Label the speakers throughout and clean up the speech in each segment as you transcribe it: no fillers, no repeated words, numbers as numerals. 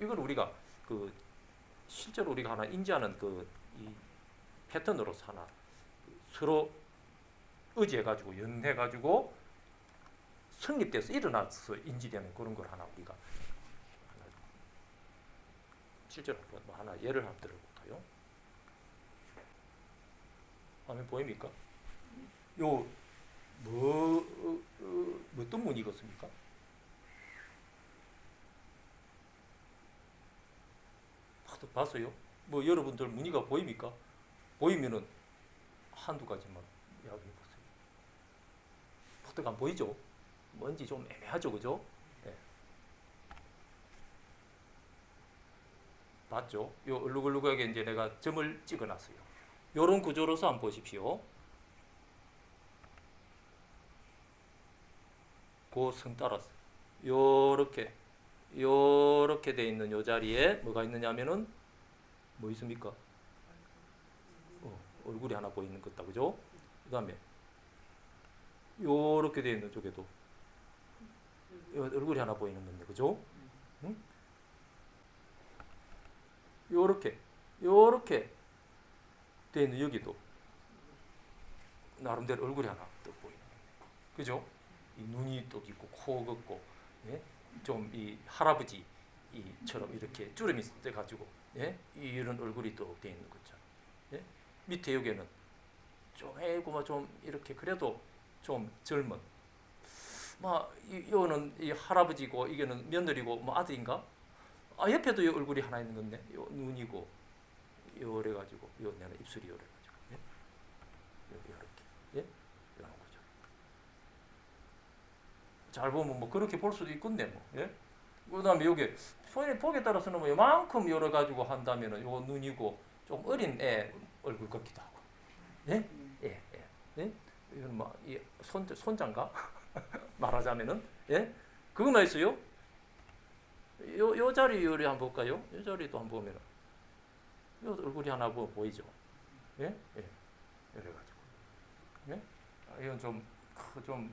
Speaker 1: 이걸 우리가 그 실제로 우리가 하나 인지하는 그 이 패턴으로서 하나 서로 의지해가지고 연해가지고 성립돼서 일어나서 인지되는 그런 걸 하나 우리가 하나 실제로 뭐 하나 예를 한번 들어볼까요? 화면 보입니까? 요 어떤 무늬겠습니까? 봤어요? 뭐 여러분들 무늬가 보입니까? 보이면은 한두 가지만 이야기해 보세요. 퍼뜩 안 보이죠? 뭔지 좀 애매하죠, 그죠? 네. 봤죠? 요 얼룩얼룩하게 이제 내가 점을 찍어놨어요. 요런 구조로서 한번 보십시오. 그 선 따라서 요렇게 돼 있는 요 자리에 뭐가 있느냐면은 뭐 있습니까? 얼굴이 하나 보이는 것다, 그죠? 그 다음에 요렇게 돼 있는 쪽에도 얼굴이 하나 보이는 건데, 그죠? 응? 요렇게 돼 있는 여기도 나름대로 얼굴이 하나 또 보이는 건데, 그죠? 이 눈이 또 있고 코 긋고, 예? 좀 이 할아버지 이처럼 이렇게 주름이 떠 가지고, 예? 이런 얼굴이 또 돼 있는 거죠. 예? 밑에 여기는 좀 해고 좀 이렇게 그래도 좀 젊은, 이거는 이 할아버지고 이거는 며느리고 뭐 아들인가? 옆에도 이 얼굴이 하나 있는 건데, 요 눈이고 요래 가지고 요 내는 입술이 요래 가지고, 예? 요렇게, 예? 이런 거죠. 잘 보면 뭐 그렇게 볼 수도 있건데 뭐, 예? 그다음에 여기 손이 폭에 따라서는 뭐 요만큼 열어 가지고 한다면은 요 눈이고 좀 어린 애 얼굴 같기도 하고, 예? 예, 예, 예? 이건 뭐이 손장가 말하자면은, 예? 그거만 있어요. 요 자리 요리 한번 볼까요? 요 자리도 한번 보면은 요 얼굴이 하나 보이죠? 예? 예. 이래 가지고, 예? 이건 좀이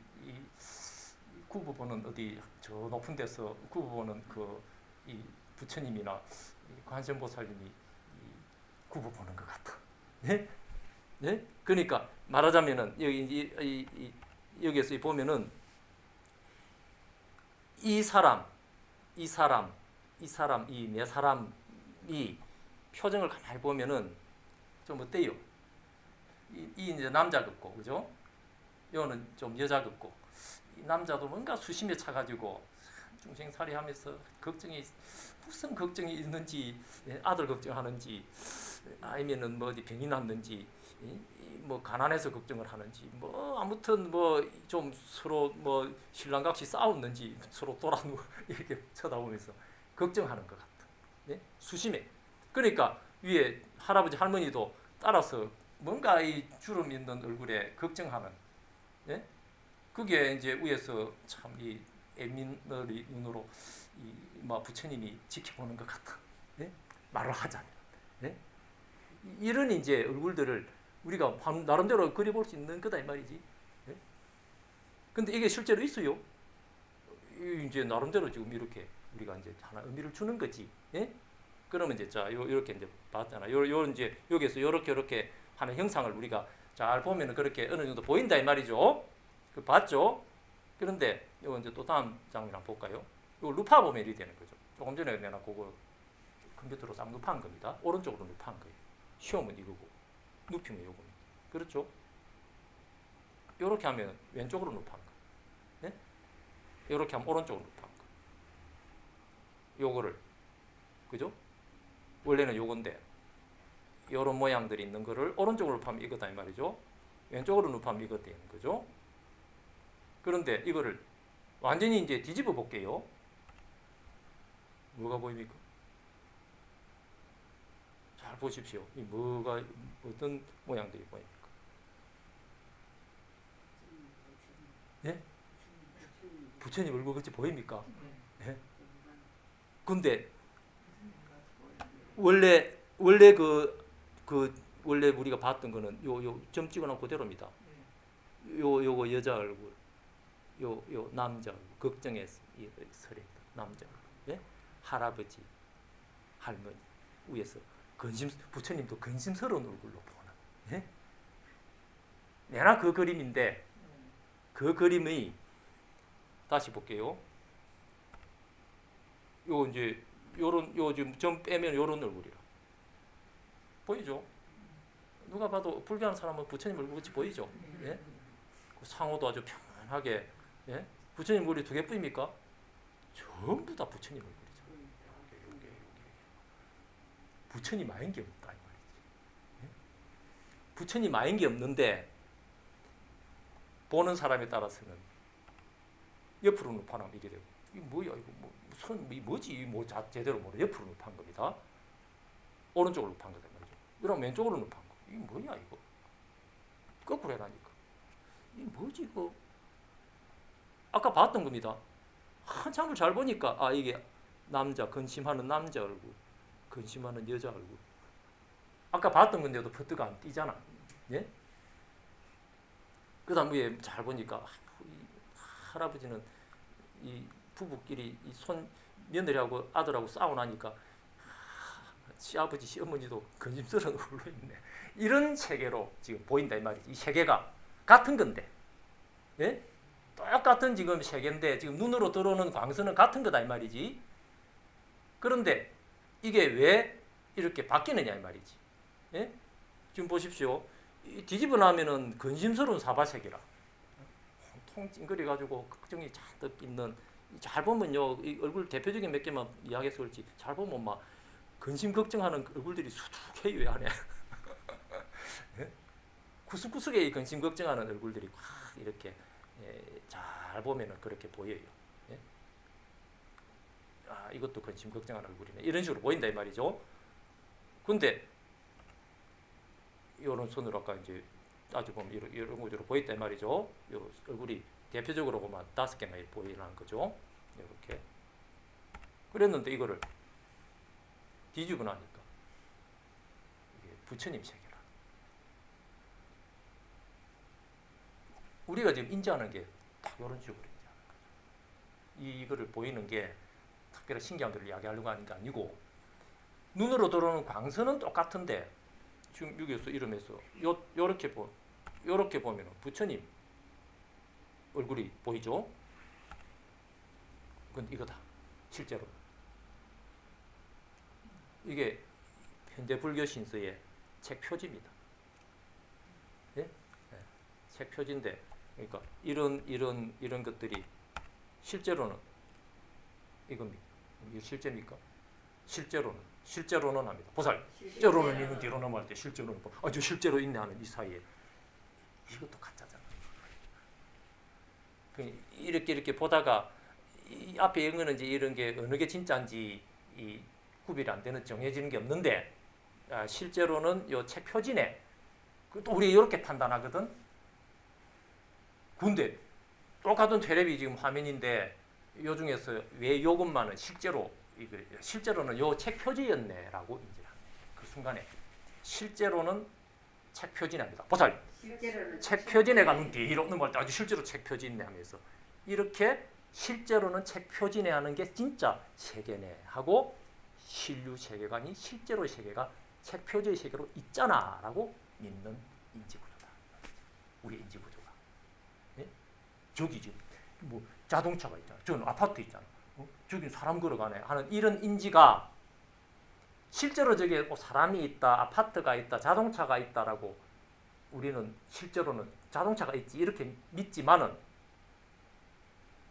Speaker 1: 구부 보는 어디 저 높은 데서 구부 보는 그 이 부처님이나 이 관세음보살님이 이 구부 보는 것 같아. 예? 예? 그러니까 말하자면은 여기에서 보면은 이 사람, 이 네 사람이 표정을 가만히 보면은 좀 어때요? 이 이제 남자 같고, 그죠? 요는 좀 여자 같고, 이 남자도 뭔가 수심에 차가지고 중생살이하면서 걱정이 무슨 걱정이 있는지, 아들 걱정하는지, 아니면은 뭐 어디 병이 났는지, 뭐 가난해서 걱정을 하는지, 뭐 아무튼 뭐 좀 서로 뭐 신랑각시 싸웠는지 서로 돌아누워 이렇게 쳐다보면서 걱정하는 것 같아. 예? 수심에. 그러니까 위에 할아버지 할머니도 따라서 뭔가 이 주름 있는 얼굴에 걱정하는, 예? 그게 이제 위에서 참 이 애민어리 눈으로 이 부처님이 지켜보는 것 같아. 예? 말을 하자면, 예? 이런 이제 얼굴들을 우리가 나름대로 그려볼 수 있는 거다 이 말이지. 예? 근데 이게 실제로 있어요. 이제 나름대로 지금 이렇게 우리가 이제 하나 의미를 주는 거지. 예? 그러면 이제 자, 요렇게 이제 봤잖아. 요 이제 여기서 요렇게 하는 형상을 우리가 잘 보면은 그렇게 어느 정도 보인다 이 말이죠. 그 봤죠? 그런데 요 이제 또 다음 장면 한번 볼까요? 요 루파 보면 이렇게 되는 거죠. 조금 전에 내가 그거 컴퓨터로 싹 루파한 겁니다. 오른쪽으로 루파한 거예요. 시험은 이거고 눕히면 요겁니다. 그렇죠? 요렇게 하면 왼쪽으로 루파한 거예요. 예? 요렇게 하면 오른쪽으로 루파한 거예요. 요거를, 그죠? 원래는 요건데 요런 모양들이 있는 거를 오른쪽으로 루파하면 이거다 이 말이죠. 왼쪽으로 루파하면 이거 되는 거죠. 그런데 이거를 완전히 이제 뒤집어 볼게요. 뭐가 보입니까? 잘 보십시오. 이 뭐가 어떤 모양들이 보입니까? 예? 부처님 얼굴 같이 보입니까? 예? 근데 원래 원래 우리가 봤던 거는 요 점 찍어놓은 그대로입니다. 요거 여자 얼굴, 요 남자 얼굴, 걱정의 설에 남자 얼굴, 예? 할아버지, 할머니 위에서 부처님도 근심스러운 얼굴로 보는. 예? 내나 그 그림인데 그 그림의 다시 볼게요. 요 이제 요런 요 지금 점 빼면 요런 얼굴이라 보이죠? 누가 봐도 불교하는 사람은 부처님 얼굴같이 보이죠? 예? 그 상호도 아주 편안하게. 예? 부처님 얼굴이 두 개뿐입니까? 전부 다 부처님 얼굴이죠. 부처님 아닌 게 없다 이 말이지. 예? 부처님 아닌 게 없는데 보는 사람에 따라서는 옆으로 눕아나면 이게 되고 이게 뭐야 이거 뭐 뭐지 뭐 제대로 모르 옆으로 눕한 겁니다. 오른쪽으로 눕한 거다 말이죠. 그럼 왼쪽으로 눕한 거. 이게 뭐야 이거? 거꾸로 해라니까. 이게 뭐지 이거? 아까 봤던 겁니다. 한참을 잘 보니까 아 이게 남자 근심하는 남자 얼굴, 근심하는 여자 얼굴. 아까 봤던 건데도 퍼뜩 안 띄잖아. 예? 그다음 위에 잘 보니까 이 할아버지는 이 부부끼리 이 손 며느리하고 아들하고 싸우고 나니까 시아버지 시어머니도 근심스러운 얼굴로 있네. 이런 세계로 지금 보인다 이 말이지. 이 세계가 같은 건데, 예? 똑같은 지금 세계인데 지금 눈으로 들어오는 광선은 같은 거다 이 말이지. 그런데 이게 왜 이렇게 바뀌느냐 이 말이지. 예? 지금 보십시오. 뒤집어 놔면은 근심스러운 사바색이라 통 찡그려 가지고 걱정이 잔뜩 있는. 잘 보면요 이 얼굴 대표적인 몇 개만 이야기해서 그렇지 잘 보면 막 근심 걱정하는 얼굴들이 수두개요 이 안에. 예? 구석구석에 이 근심 걱정하는 얼굴들이 확 이렇게 잘 보면은 그렇게 보여요. 예? 아 이것도 근심 걱정하는 얼굴이네 이런 식으로 보인다 이 말이죠. 근데 이런 손으로 아까 이제 따져보면 이런 구조로 보였다 이 말이죠. 요 얼굴이 대표적으로만 5개만 보이는 거죠. 이렇게. 그랬는데 이거를 뒤집어 놔니까 이게 부처님 세계라. 우리가 지금 인지하는 게 딱 이런 식으로 인지하는 거죠. 이거를 보이는 게 특별히 신기한 걸 이야기하려고 하는 게 아니고 눈으로 들어오는 광선은 똑같은데 지금 여기서 이러면서 요렇게 보면은 부처님 얼굴이 보이죠? 그건 이거다. 실제로. 이게 현대 불교 신서의 책 표지입니다. 예? 네. 책 표지인데 그러니까 이런 것들이 실제로는 이겁니다. 이게 실제입니까? 실제로는 합니다. 보살. 실제로는 이건 뒤로 넘어갈 때 실제로는 아주 실제로 있네 하는 이 사이에 이것도 가짜잖아. 이렇게 보다가 이 앞에 읽는 이제 이런 게 어느 게 진짜인지 이 구별이 안 되는 정해지는 게 없는데 실제로는 요 책 표지네. 또 우리 이렇게 판단하거든. 근데 똑같은 테레비 지금 화면인데 요 중에서 왜 이것만은 실제로는 요 책 표지였네라고 인지를 합니다. 그 순간에 실제로는 책 표지랍니다. 보살. 책 표지네가 눈 뒤로 넘어갈 때 아주 실제로 책 표지네 하면서 이렇게 실제로는 책 표지네 하는 게 진짜 세계네 하고 신류 세계관이 실제로 세계가 책 표지의 세계로 있잖아라고 믿는 인지구조다. 우리의 인지구조가. 예? 저기 지금 뭐 자동차가 있잖아. 저는 아파트 있잖아. 저기 사람 걸어가네 하는 이런 인지가 실제로 저기에 사람이 있다, 아파트가 있다, 자동차가 있다라고 우리는 실제로는 자동차가 있지 이렇게 믿지만은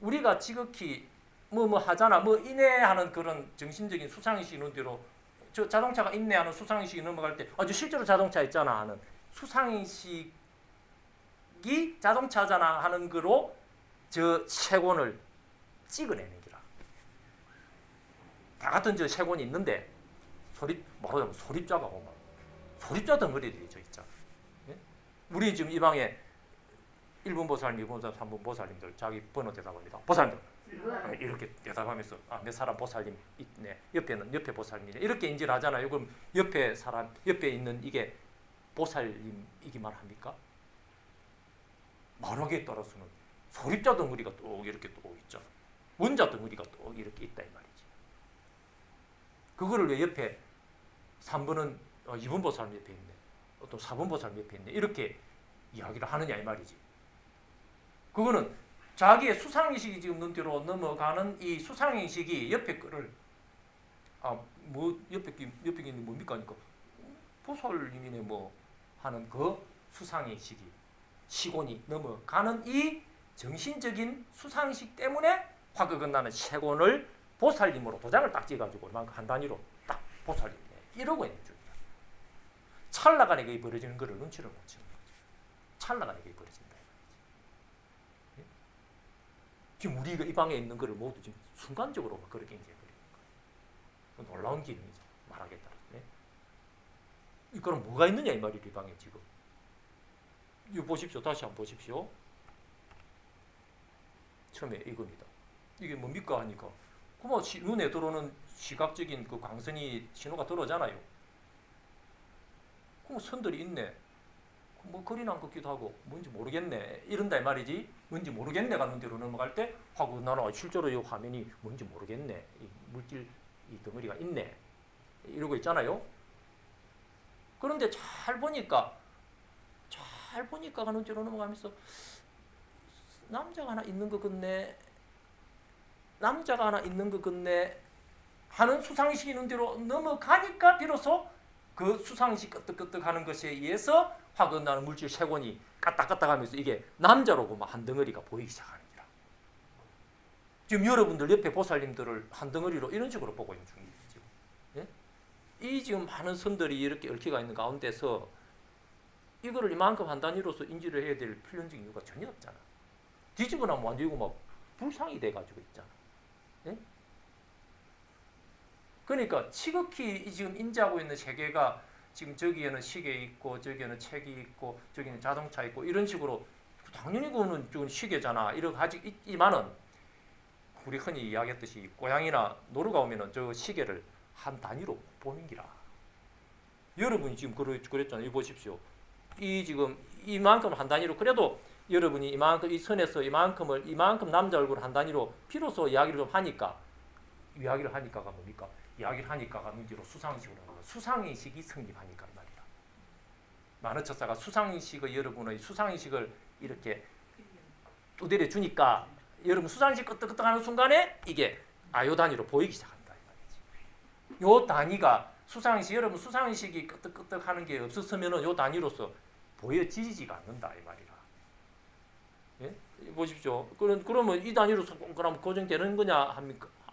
Speaker 1: 우리가 지극히 뭐 하잖아 뭐 이내 하는 그런 정신적인 수상의식이 있는 대로 저 자동차가 있네 하는 수상의식이 넘어갈 때 아주 실제로 자동차 있잖아 하는 수상의식이 자동차잖아 하는 거로 저 세권을 찍어내는 기라. 다 같은 저 세권이 있는데 말하자면 소립자가 오면 소립자 덩어리들이 저 있잖아. 예? 우리 지금 이 방에 1분 보살님, 2분 보살님, 3분 보살님들 자기 번호 대답합니다. 보살님들 이렇게 대답하면서 몇 사람 보살님 있네. 옆에 보살님이네. 이렇게 인지를 하잖아요. 그럼 옆에 있는 이게 보살님이기만 합니까? 말하기에 따라서는 소립자 덩어리가 또 이렇게 또 있잖아. 원자 덩어리가 또 이렇게 있다 이 말이지. 그거를 왜 옆에 3번은 2번 보살님 옆에 있네. 또 4번 보살님 옆에 있네. 이렇게 이야기를 하느냐 이 말이지. 그거는 자기의 수상의식이 지금 눈뒤로 넘어가는 이 수상의식이 옆에 거를 옆에 있는 뭡니까 하니까 보살님이네 뭐 하는 그 수상의식이 시곤이 넘어가는 이 정신적인 수상의식 때문에 화극은 나는 세곤을 보살님으로 도장을 딱 찍어가지고 한 단위로 딱 보살님이네 이러고 있는 중이야. 찰나간에 그게 벌어지는 거를 눈치를 못 채는 거죠. 찰나간에 그게 벌어진다. 예? 지금 우리가 이 방에 있는 거를 모두 지금 순간적으로 그렇게 이제 버리는 거예요. 놀라운 기능이죠. 말하겠다. 네? 이거는 뭐가 있느냐 이 말이에요. 이 방에 지금. 이거 보십시오. 다시 한번 보십시오. 처음에 이겁니다. 이게 뭡니까 하니까 그뭐 눈에 들어오는 시각적인 그 광선이 신호가 들어오잖아요. 그럼 선들이 있네. 뭐 거리 난 것 같기도 하고 뭔지 모르겠네. 이런다 이 말이지. 뭔지 모르겠네가 눈뒤로 넘어갈 때 하고 나는 실제로 이 화면이 뭔지 모르겠네. 이 물질 이 덩어리가 있네. 이러고 있잖아요. 그런데 잘 보니까 눈뒤로 넘어가면서 남자가 하나 있는 것 같네. 남자가 하나 있는 것 같네. 하는 수상식이 눈뒤로 넘어가니까 비로소 그 수상식 끄떡끄떡 하는 것에 의해서 화근나는 물질 세곤이 까딱까딱 하면서 이게 남자로고 막 한 덩어리가 보이기 시작하는 거라. 지금 여러분들 옆에 보살님들을 한 덩어리로 이런 식으로 보고 있는 중이에요. 지금. 예? 이 지금 많은 선들이 이렇게 얽혀가 있는 가운데서 이거를 이만큼 한 단위로서 인지를 해야 될 필연적인 이유가 전혀 없잖아. 뒤집어 나면 완전히 막 불상이 돼가지고 있잖아. 예? 그러니까 지극히 지금 인지하고 있는 세계가 지금 저기에는 시계 있고 저기에는 책이 있고 저기는 자동차 있고 이런 식으로 당연히 그거는 좀 시계잖아. 이렇게 가지고 있지만은 우리 흔히 이야기했듯이 고향이나 놀러가 오면은 저 시계를 한 단위로 보는 기라. 여러분이 지금 그랬잖아요. 이거 보십시오. 이 지금 이만큼 한 단위로 그래도 여러분이 이만큼 이 선에서 이만큼 남자 얼굴 한 단위로 비로소 이야기를 좀 하니까 이야기를 하니까가 뭡니까? 이야기를 하니까가 문제로 수상의식으로 하는 거야. 수상의식이 성립하니까 이 말이야. 만어천사가 수상의식의 여러분의 수상의식을 이렇게 두드려 주니까 여러분 수상의식 끄떡끄떡 하는 순간에 이게 요 단위로 보이기 시작한다 이 말이지. 요 단위가 수상의식 여러분 수상의식이 끄떡끄떡 하는 게 없었으면은 요 단위로서 보여지지가 않는다 이 말이라. 예? 보십시오. 그러면 이 단위로 그럼 고정되는 거냐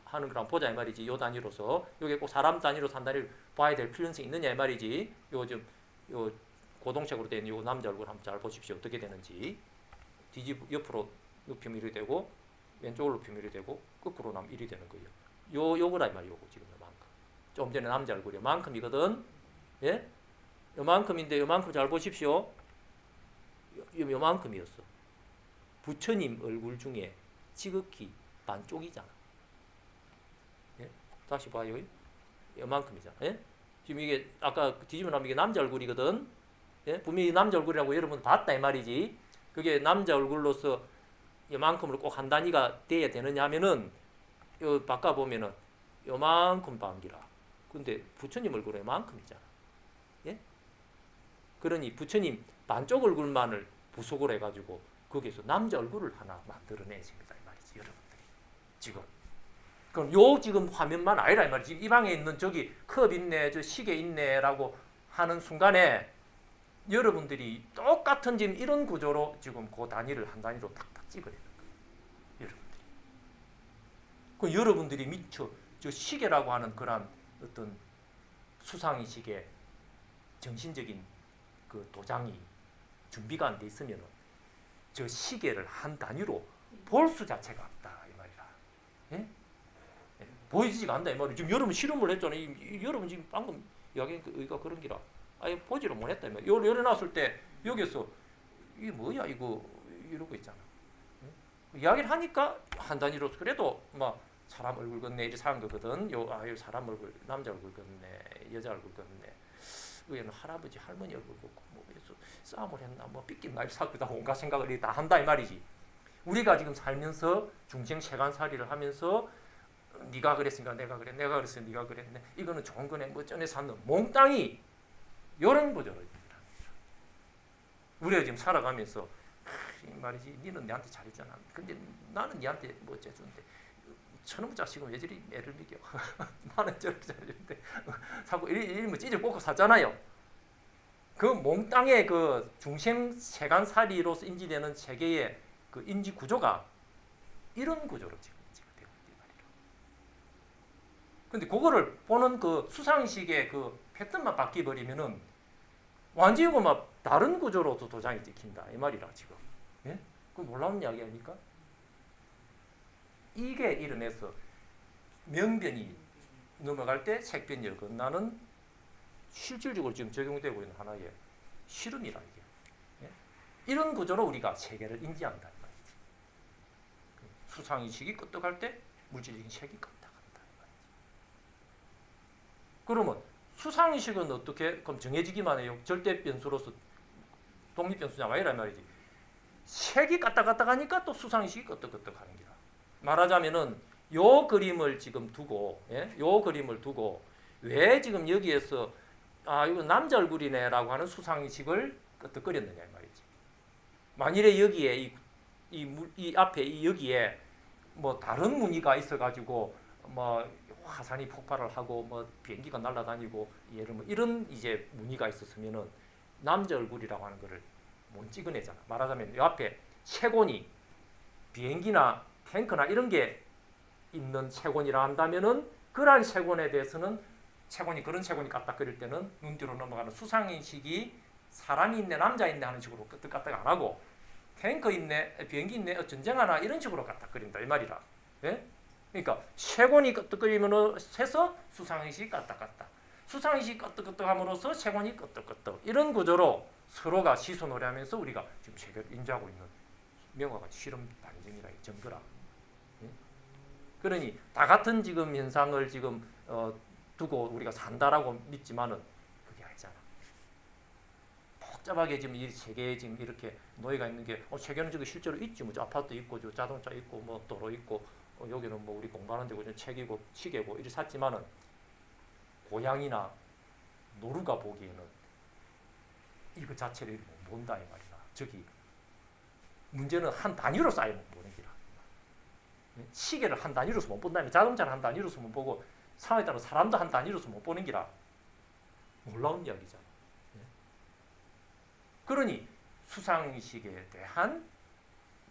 Speaker 1: 하는 거랑 보자 이 말이지. 요 단위로서 요게 꼭 사람 단위로 한 단위를 봐야 될 필요성이 있느냐 이 말이지. 요 고동색으로 된 요 남자 얼굴 한번 잘 보십시오. 어떻게 되는지. 옆으로 눕히면 1이 되고 왼쪽으로 눕히면 1이 되고 거꾸로 나면 1이 되는 거예요. 요거라 이 말이야. 요거 지금 요만큼. 좀 전에 남자 얼굴이 요만큼이거든. 예? 요만큼인데 요만큼 잘 보십시오. 요만큼이었어. 부처님 얼굴 중에 지극히 반쪽이잖아. 예? 다시 봐요. 요만큼이잖아. 예? 지금 이게 아까 뒤집어 놓으면 이게 남자 얼굴이거든. 예? 분명히 남자 얼굴이라고 여러분 봤다 이 말이지. 그게 남자 얼굴로서 요만큼으로 꼭 한 단위가 돼야 되느냐 하면은 요 바꿔 보면은 요만큼 반기라. 근데 부처님 얼굴은 요만큼이잖아. 예? 그러니 부처님 반쪽 얼굴만을 부속을 해가지고 거기에서 남자 얼굴을 하나 만들어내십니다 이 말이지 여러분들이 지금. 그럼 요 지금 화면만 아니라 이 말이지. 이 방에 있는 저기 컵 있네, 저 시계 있네라고 하는 순간에 여러분들이 똑같은 지금 이런 구조로 지금 그 단위를 한 단위로 탁탁 찍어내는 거예요. 여러분들이. 그 여러분들이 미처 저 시계라고 하는 그런 어떤 수상의식의 정신적인 그 도장이 준비가 안 돼 있으면 저 시계를 한 단위로 볼 수 자체가 없다 이 말이라. 예? 예. 보이지가 않는다 이 말이야. 지금 여러분 실험을 했잖아요. 여러분 지금 방금 이야기한 의가 그런 기라. 아예 보지를 못했다 이 말이야. 열어놨을 때 여기서 이게 뭐야 이거 이러고 있잖아. 예? 이야기를 하니까 한 단위로 그래도 막 사람 얼굴 같네 이렇게 사는 거거든. 요 사람 얼굴 남자 얼굴 같네 여자 얼굴 같네. 여기는 할아버지 할머니 얼굴 같고 뭐 그래서 싸움을 했나 뭐 삐낀 날 사기도 하고 온갖 생각을 다 한다 이 말이지. 우리가 지금 살면서 중생 세간살이를 하면서 네가 그랬으니까 내가 그래, 내가 그랬으니까 네가 그랬네. 이거는 좋은 거네. 뭐 전에 샀는 몽땅이 이런 구조로 우리가 지금 살아가면서 말이지, 니는 내한테 잘했잖아. 근데 나는 니한테 뭐 어째준데 저놈 자식은 왜 저리 애를 먹여? 나는 저렇게 잘해주는데 자꾸 이러면 찌질 꽂고 사잖아요. 그 몽땅의 그 중심 세간살이로서 인지되는 세계의 그 인지 구조가 이런 구조로 지금 되고 있단 말이에요. 근데 그거를 보는 그 수상식의 그 패턴만 바뀌어 버리면은 완전히 막 다른 구조로도 도장이 찍힌다 이 말이라 지금. 예? 그 놀라운 이야기 아닙니까? 이게 이름에서 명변이 넘어갈 때 색변이 건너는 실질적으로 지금 적용되고 있는 하나의 실험이라 이게. 예? 이런 구조로 우리가 세계를 인지한다 이 말이지. 수상의식이 끄떡할 때 물질적인 색이 끄떡한다 이 말이지. 그러면 수상의식은 어떻게 그럼 정해지기만 해요? 절대 변수로서 독립 변수냐 아니라 말이지. 색이 까딱까딱하니까 또 수상의식이 끄떡끄떡하는 거야. 말하자면은 요 그림을 지금 두고, 예? 요 그림을 두고 왜 지금 여기에서 아 이거 남자 얼굴이네라고 하는 수상의식을 끄떡거렸느냐 이 말이지. 만일에 여기에 이 앞에 여기에 뭐 다른 무늬가 있어가지고 뭐 화산이 폭발을 하고 뭐 비행기가 날아다니고 예를 뭐 이런 이제 무늬가 있었으면은 남자 얼굴이라고 하는 거를 못 찍어내잖아. 말하자면 이 앞에 채곤이 비행기나 탱크나 이런 게 있는 채곤이라 한다면은 그러한 채곤에 대해서는 채곤이 그런 채곤이 까딱거릴 때는 눈 뒤로 넘어가는 수상의식이 사람이 있네 남자 있네 하는 식으로 끄떡까딱 안 하고 탱크 있네 비행기 있네 전쟁하나 이런 식으로 까딱거린다 이 말이라. 예? 그러니까 채곤이 끄떡거리면 해서 수상의식이 까딱까딱 수상의식이 끄떡끄떡함으로써 채곤이 끄떡끄떡 이런 구조로 서로가 시소놀이하면서 우리가 지금 세계를 인지하고 있는 명확한 실험 반증이라 증거라. 예? 그러니 다 같은 지금 현상을 지금 두고 우리가 산다라고 믿지만은 그게 아니잖아. 복잡하게 지금 이 세계에 지금 이렇게 노예가 있는 게 세계는 저기 실제로 있지 뭐 아파트 있고 저 자동차 있고 뭐 도로 있고 여기는 뭐 우리 공부하는 데고 책이고 시계고 이리 샀지만은 고향이나 노루가 보기에는 이거 자체를 못 본다 이 말이다. 저기 문제는 한 단위로 쌓이면 보는 기라. 시계를 한 단위로서 못 본다면 자동차를 한 단위로서 못 보고 상황에 따라 사람도 한 단위로서 못 보는 기라. 놀라운 이야기잖아. 그러니 수상의식에 대한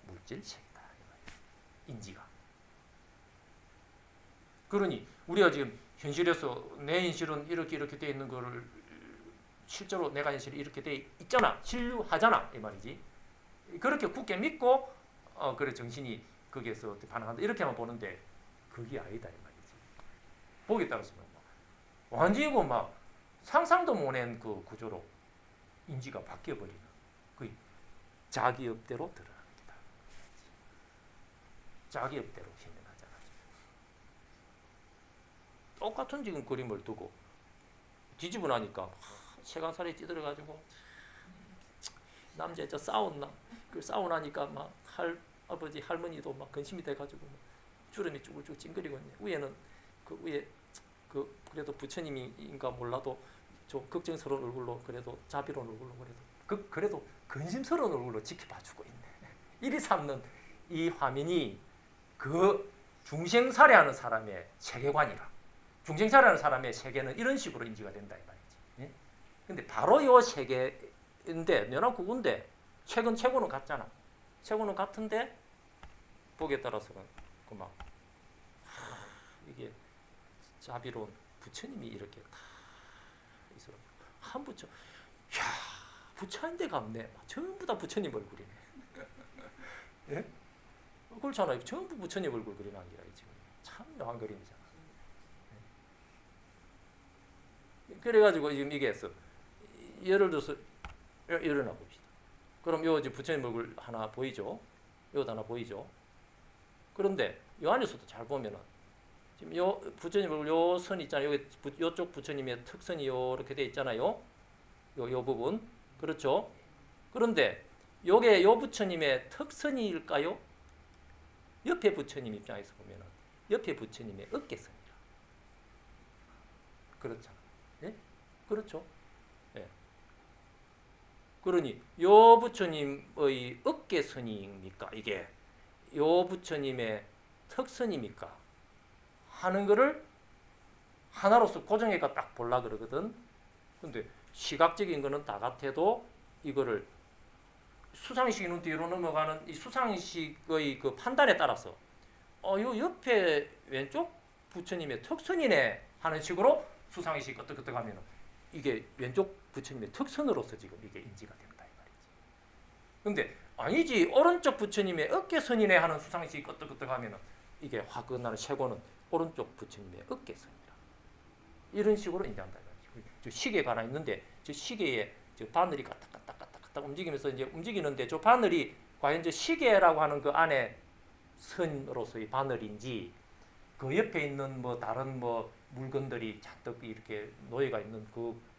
Speaker 1: 물질책이다. 인지가. 그러니 우리가 지금 현실에서 내 현실은 이렇게 되어 있는 거를 실제로 내가 현실이 이렇게 되어 있잖아. 신류하잖아. 이 말이지. 그렇게 굳게 믿고 그래 정신이 거기에서 반응한다. 이렇게만 보는데 그게 아니다. 이 말이지. 보기에 따라서는 완전히 막 상상도 못한 그 구조로 인지가 바뀌어버리는 그 자기 업대로 드러납니다. 자기 업대로 현명하잖아. 똑같은 지금 그림을 두고 뒤집어 나니까 세간살이 찌들어가지고 남자 저 싸웠나? 그 싸우고 나니까 막 아버지 할머니도 막 근심이 돼가지고 막 주름이 쭈글쭈글 찡그리고 있네. 위에는 그 위에 그 그래도 부처님인가 몰라도 좀 걱정스러운 얼굴로 그래도 자비로운 얼굴로 그래도 근심스러운 얼굴로 지켜봐주고 있네. 이리 삼는 이 화면이 그 중생살이하는 사람의 세계관이라. 중생살이하는 사람의 세계는 이런 식으로 인지가 된다 이 말이지. 예? 근데 바로 이 세계인데 연합 구구인데 최고는 같잖아. 최고는 같은데 보기에 따라서는 그막 이게 자비로운 부처님이 이렇게 다 있어. 한 부처, 야 부처인데 같네. 전부 다 부처님 얼굴이네. 예? 그렇잖아요. 전부 부처님 얼굴 그리는 게 지금 참 묘한 그림이잖아. 그래가지고 지금 이게 해서 예를 들어서 일어나 봅시다. 그럼 요 이제 부처님 얼굴 하나 보이죠? 요도 하나 보이죠? 그런데 요 안에서도 잘 보면은 지금 요 부처님 얼굴 요 선 있잖아요. 여기 요쪽 부처님의 특선이 요렇게 돼 있잖아요. 요 부분 그렇죠? 그런데 요게 요 부처님의 특선일까요? 옆에 부처님 입장에서 보면은 옆에 부처님의 어깨선이라. 그렇잖아. 예? 그렇죠. 예. 그러니 요 부처님의 어깨선입니까? 이게 요 부처님의 턱선입니까? 하는 거를 하나로서 고정해가 딱 볼라 그러거든. 근데 시각적인 거는 다 같아도 이거를 수상식은 뒤로 넘어가는 이 수상식의 그 판단에 따라서 요 옆에 왼쪽 부처님의 턱선이네 하는 식으로 수상식 어떻게 하면 이게 왼쪽 부처님의 턱선으로서 지금 이게 인지가 된다 이 말이지. 근데 아니지 오른쪽 부처님의 어깨선이네 하는 수상식 어떻게 하면 이게 화끈한 쇠고는 오른쪽 부처님의 어깨선이라 이런 식으로 인지한다 이 말이지. 저 시계가 하나 있는데 저 시계에 저 바늘이 까딱까딱까딱 움직이면서 이제 움직이는데 저 바늘이 과연 저 시계라고 하는 그 안에 선으로서의 바늘인지 그 옆에 있는 뭐 다른 뭐 물건들이 잔뜩 이렇게 놓여가 있는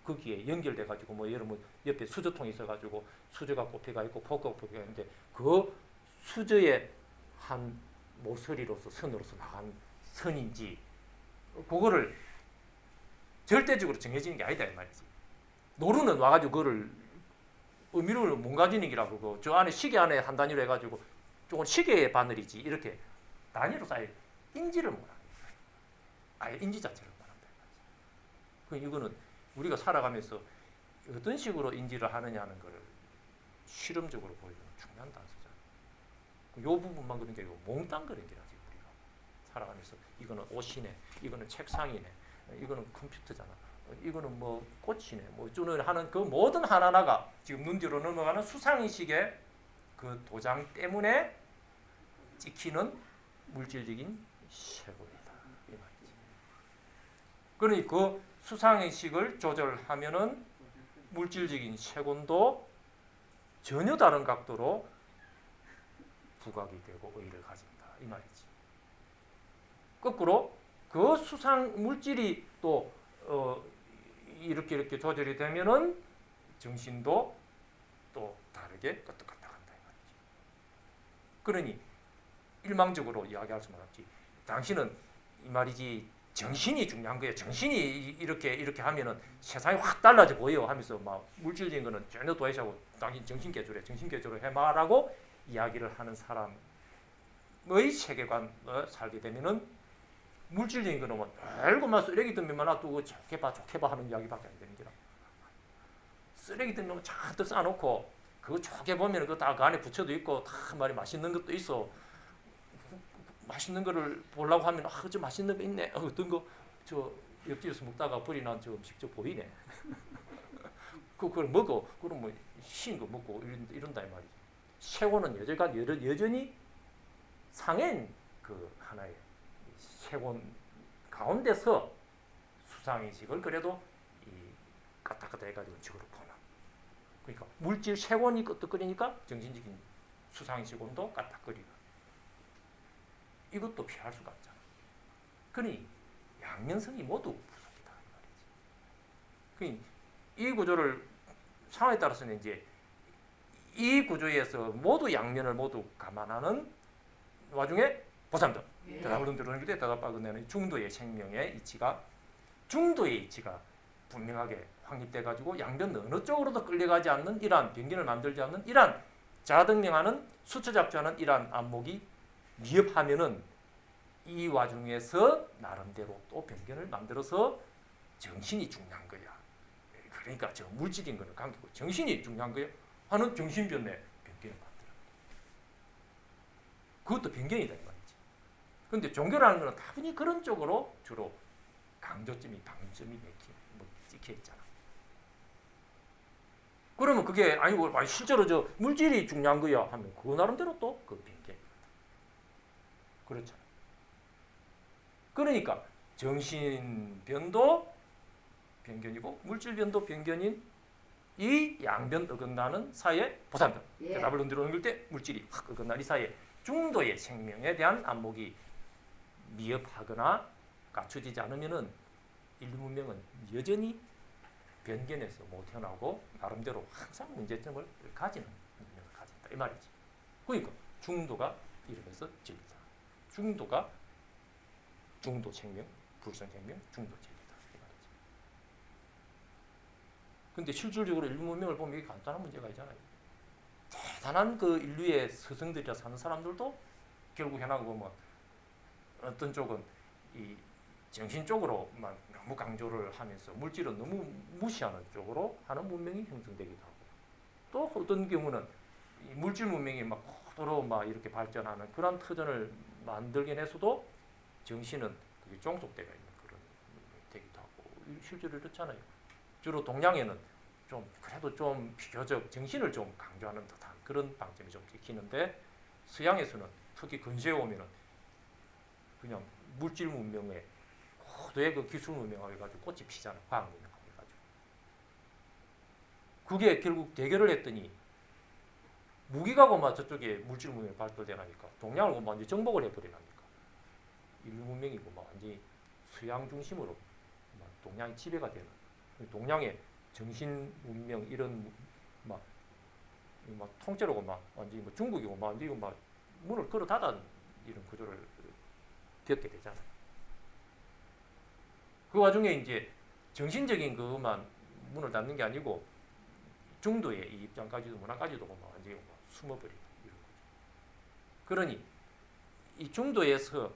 Speaker 1: 거기에 연결돼 가지고 뭐 예를 뭐 옆에 수저통이 있어 가지고 수저가 꼽혀가 있고 포크가 꼽혀가 있는데 그 수저의 한 모서리로서 선으로서 나간 선인지 그거를 절대적으로 정해지는 게 아니다 이 말이지. 노루는 와가지고 그거를 의미를 못 가지는 기라고 그저 안에 시계 안에 한 단위로 해가지고 조금 시계의 바늘이지 이렇게 단위로 쌓여 인지를 못하는 거야. 아예 인지 자체를 못한다. 그 이거는 우리가 살아가면서 어떤 식으로 인지를 하느냐는 것을 실험적으로 보여주는 중요한 단서잖아. 이 부분만 그런 게 아니고 몽땅 그런 게라지 우리가 살아가면서 이거는 옷이네, 이거는 책상이네, 이거는 컴퓨터잖아. 이거는 뭐 꽃이네, 뭐 주는 하는 그 모든 하나하나가 지금 눈 뒤로 넘어가는 수상의식의 그 도장 때문에 찍히는 물질적인 쇠고이다 이 말이지. 그러니 그 수상의식을 조절하면은 물질적인 쇠곤도 전혀 다른 각도로 부각이 되고 의의를 가진다 이 말이지. 거꾸로 그 수상 물질이 또 이렇게 조절이 되면은 정신도 또 다르게 끄떡끄떡한다 이 말이지. 그러니 일망적으로 이야기할 수는 없지. 당신은 이 말이지 정신이 중요한 거예요. 정신이 이렇게 하면은 세상이 확 달라져 보여 하면서 막 물질적인 거는 전혀 도외시하고 당신 정신 개조를 해마라고 이야기를 하는 사람의 세계관을 살게 되면은 물질적인 거는 뭐 별거 막 쓰레기 덤비만 놔두고 좋게 봐 하는 이야기밖에 안 되는 거라. 쓰레기 덤비면 잔뜩 쌓아놓고 그거 좋게 보면 그거 다 그 안에 부처도 있고 다 말이 맛있는 것도 있어. 맛있는 거를 보려고 하면 저 맛있는 거 있네. 어떤 거 저 옆집에서 먹다가 버리 난 저 음식 저 보이네. 그걸 먹어. 그럼 뭐 신 거 먹고 이런다 이 말이지. 쇠고는 여전히 상행 그 하나의 쇠곤 가운데서 수상의식을 그래도 이 까딱까딱 해가지고 적으로 보는. 그러니까 물질 쇠곤이 끄떡거리니까 정신적인 수상의식곤도 까딱거리고. 이것도 피할 수가 없잖아. 그러니 양면성이 모두 부족이다 이 말이지. 그러니 이 구조를 상황에 따라서는 이제 이 구조에서 모두 양면을 모두 감안하는 와중에 보삼도 대답을 들어오는 때 대답하고 내는 중도의 생명의 이치가 중도의 이치가 분명하게 확립돼 가지고 양변 어느 쪽으로도 끌려가지 않는 이러한 변견을 만들지 않는 이러한 자등명하는 수처 잡주하는 이러한 안목이 미흡하면은 이 와중에서 나름대로 또 변견을 만들어서 정신이 중요한 거야. 그러니까 저 물질인 거는 관계고 정신이 중요한 거야 하는 정신변의 변견을 만들어. 그것도 변견이다 이 말이지. 그런데 종교라는 거는 다분히 그런 쪽으로 주로 강조점이 방점이 찍혀 있잖아. 그러면 그게 아니고 실제로 저 물질이 중요한 거야 하면 그 나름대로 또 그 변견. 그렇잖아. 그러니까 정신변도 변견이고 물질변도 변견인 이 양변 어긋나는 사이에 보삼변. 답을 흔들어 때 물질이 확 어긋난 이 사이에 중도의 생명에 대한 안목이 미흡하거나 갖춰지지 않으면은 인류 문명은 여전히 변견에서 못 태어나고 나름대로 항상 문제점을 가지는 문명을 가진다 이 말이지. 그러니까 중도가 이러면서 진리다. 중도가 중도 생명, 불성 생명, 중도 진리다. 근데 실질적으로 인류 문명을 보면 이게 간단한 문제가 있잖아요. 대단한 그 인류의 스승들이라 사는 사람들도 결국 해나고 보면 어떤 쪽은 이 정신적으로만 너무 강조를 하면서 물질은 너무 무시하는 쪽으로 하는 문명이 형성되기도 하고, 또 어떤 경우는 이 물질 문명이 막 고도로 막 이렇게 발전하는 그런 터전을 만들긴 했어도 정신은 그게 종속되어 있는 그런 되기도 하고, 실제로 이렇잖아요. 주로 동양에는 좀 그래도 좀 비교적 정신을 좀 강조하는 듯한 그런 방점이 좀 찍히는데, 서양에서는 특히 근시에 오면은 그냥 물질 문명에 고도의 그 기술 문명하고 해가지고 꽃이 피잖아. 과학 문명하고 해가지고. 그게 결국 대결을 했더니 무기가고 막 저쪽에 물질 문명이 발달되니까 동양을 뭐 완전히 정복을 해버리니까 인류 문명이고 막 완전히 서양 중심으로 막 동양이 지배가 되는, 동양의 정신 문명 이런 막 통째로고 막 완전히 뭐 중국이고 막 이거 막 문을 걸어 닫은 이런 구조를 겪게 되잖아요. 그 와중에 이제 정신적인 그것만 문을 닫는 게 아니고 중도의 이 입장까지도 문화까지도 막 완전히 막 숨어버리는 이런 거죠. 그러니 이 중도에서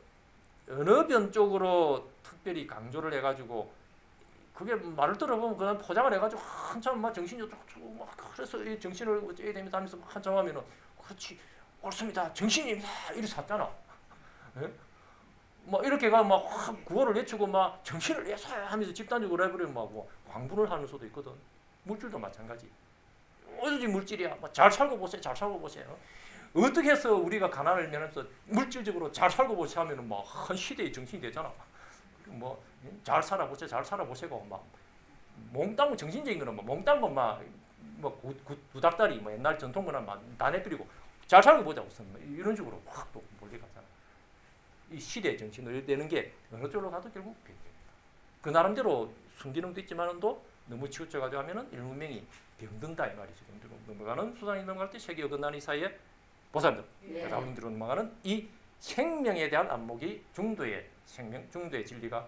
Speaker 1: 어느 변 쪽으로 특별히 강조를 해가지고, 그게 말을 들어보면 그냥 포장을 해가지고 한참 막 정신이 어쩌고 막 그래서 이 정신을 어쩌야 됩니다 하면서 한참 하면은 그렇지 옳습니다 정신입니다 이렇게 샀잖아. 예? 막 이렇게가 막 구호를 외치고 막 정신을 내서 하면서 집단적으로 해버리면 막뭐 광분을 하는 수도 있거든. 물질도 마찬가지. 어디지 물질이야. 잘 살고 보세요. 잘 살고 보세요. 어떻게 해서 우리가 가난을 면하면서 물질적으로 잘 살고 보세요 하면은 막 한 시대의 정신이 되잖아. 뭐 잘 살아보세요. 잘 살아보세요. 막 몽땅 정신적인 거는 뭐 몽땅 뭐 구닥다리 뭐 옛날 전통 거나 다 내버리고 잘 살고 보자 우선 뭐 이런 식으로 확 또 몰리 가잖아. 이 시대 정신을 내는 게 어느 쪽으로 가도 결국 병입니다. 그 나름대로 순기능도 있지만도 너무 치우쳐가지고 하면은 인문명이 병든다 이 말이죠. 넘어가는 수단이 넘어갈 때 세계 어긋나는 사이에 보살들, 여러분들로 넘어가는 이 생명에 대한 안목이 중도의 생명, 중도의 진리가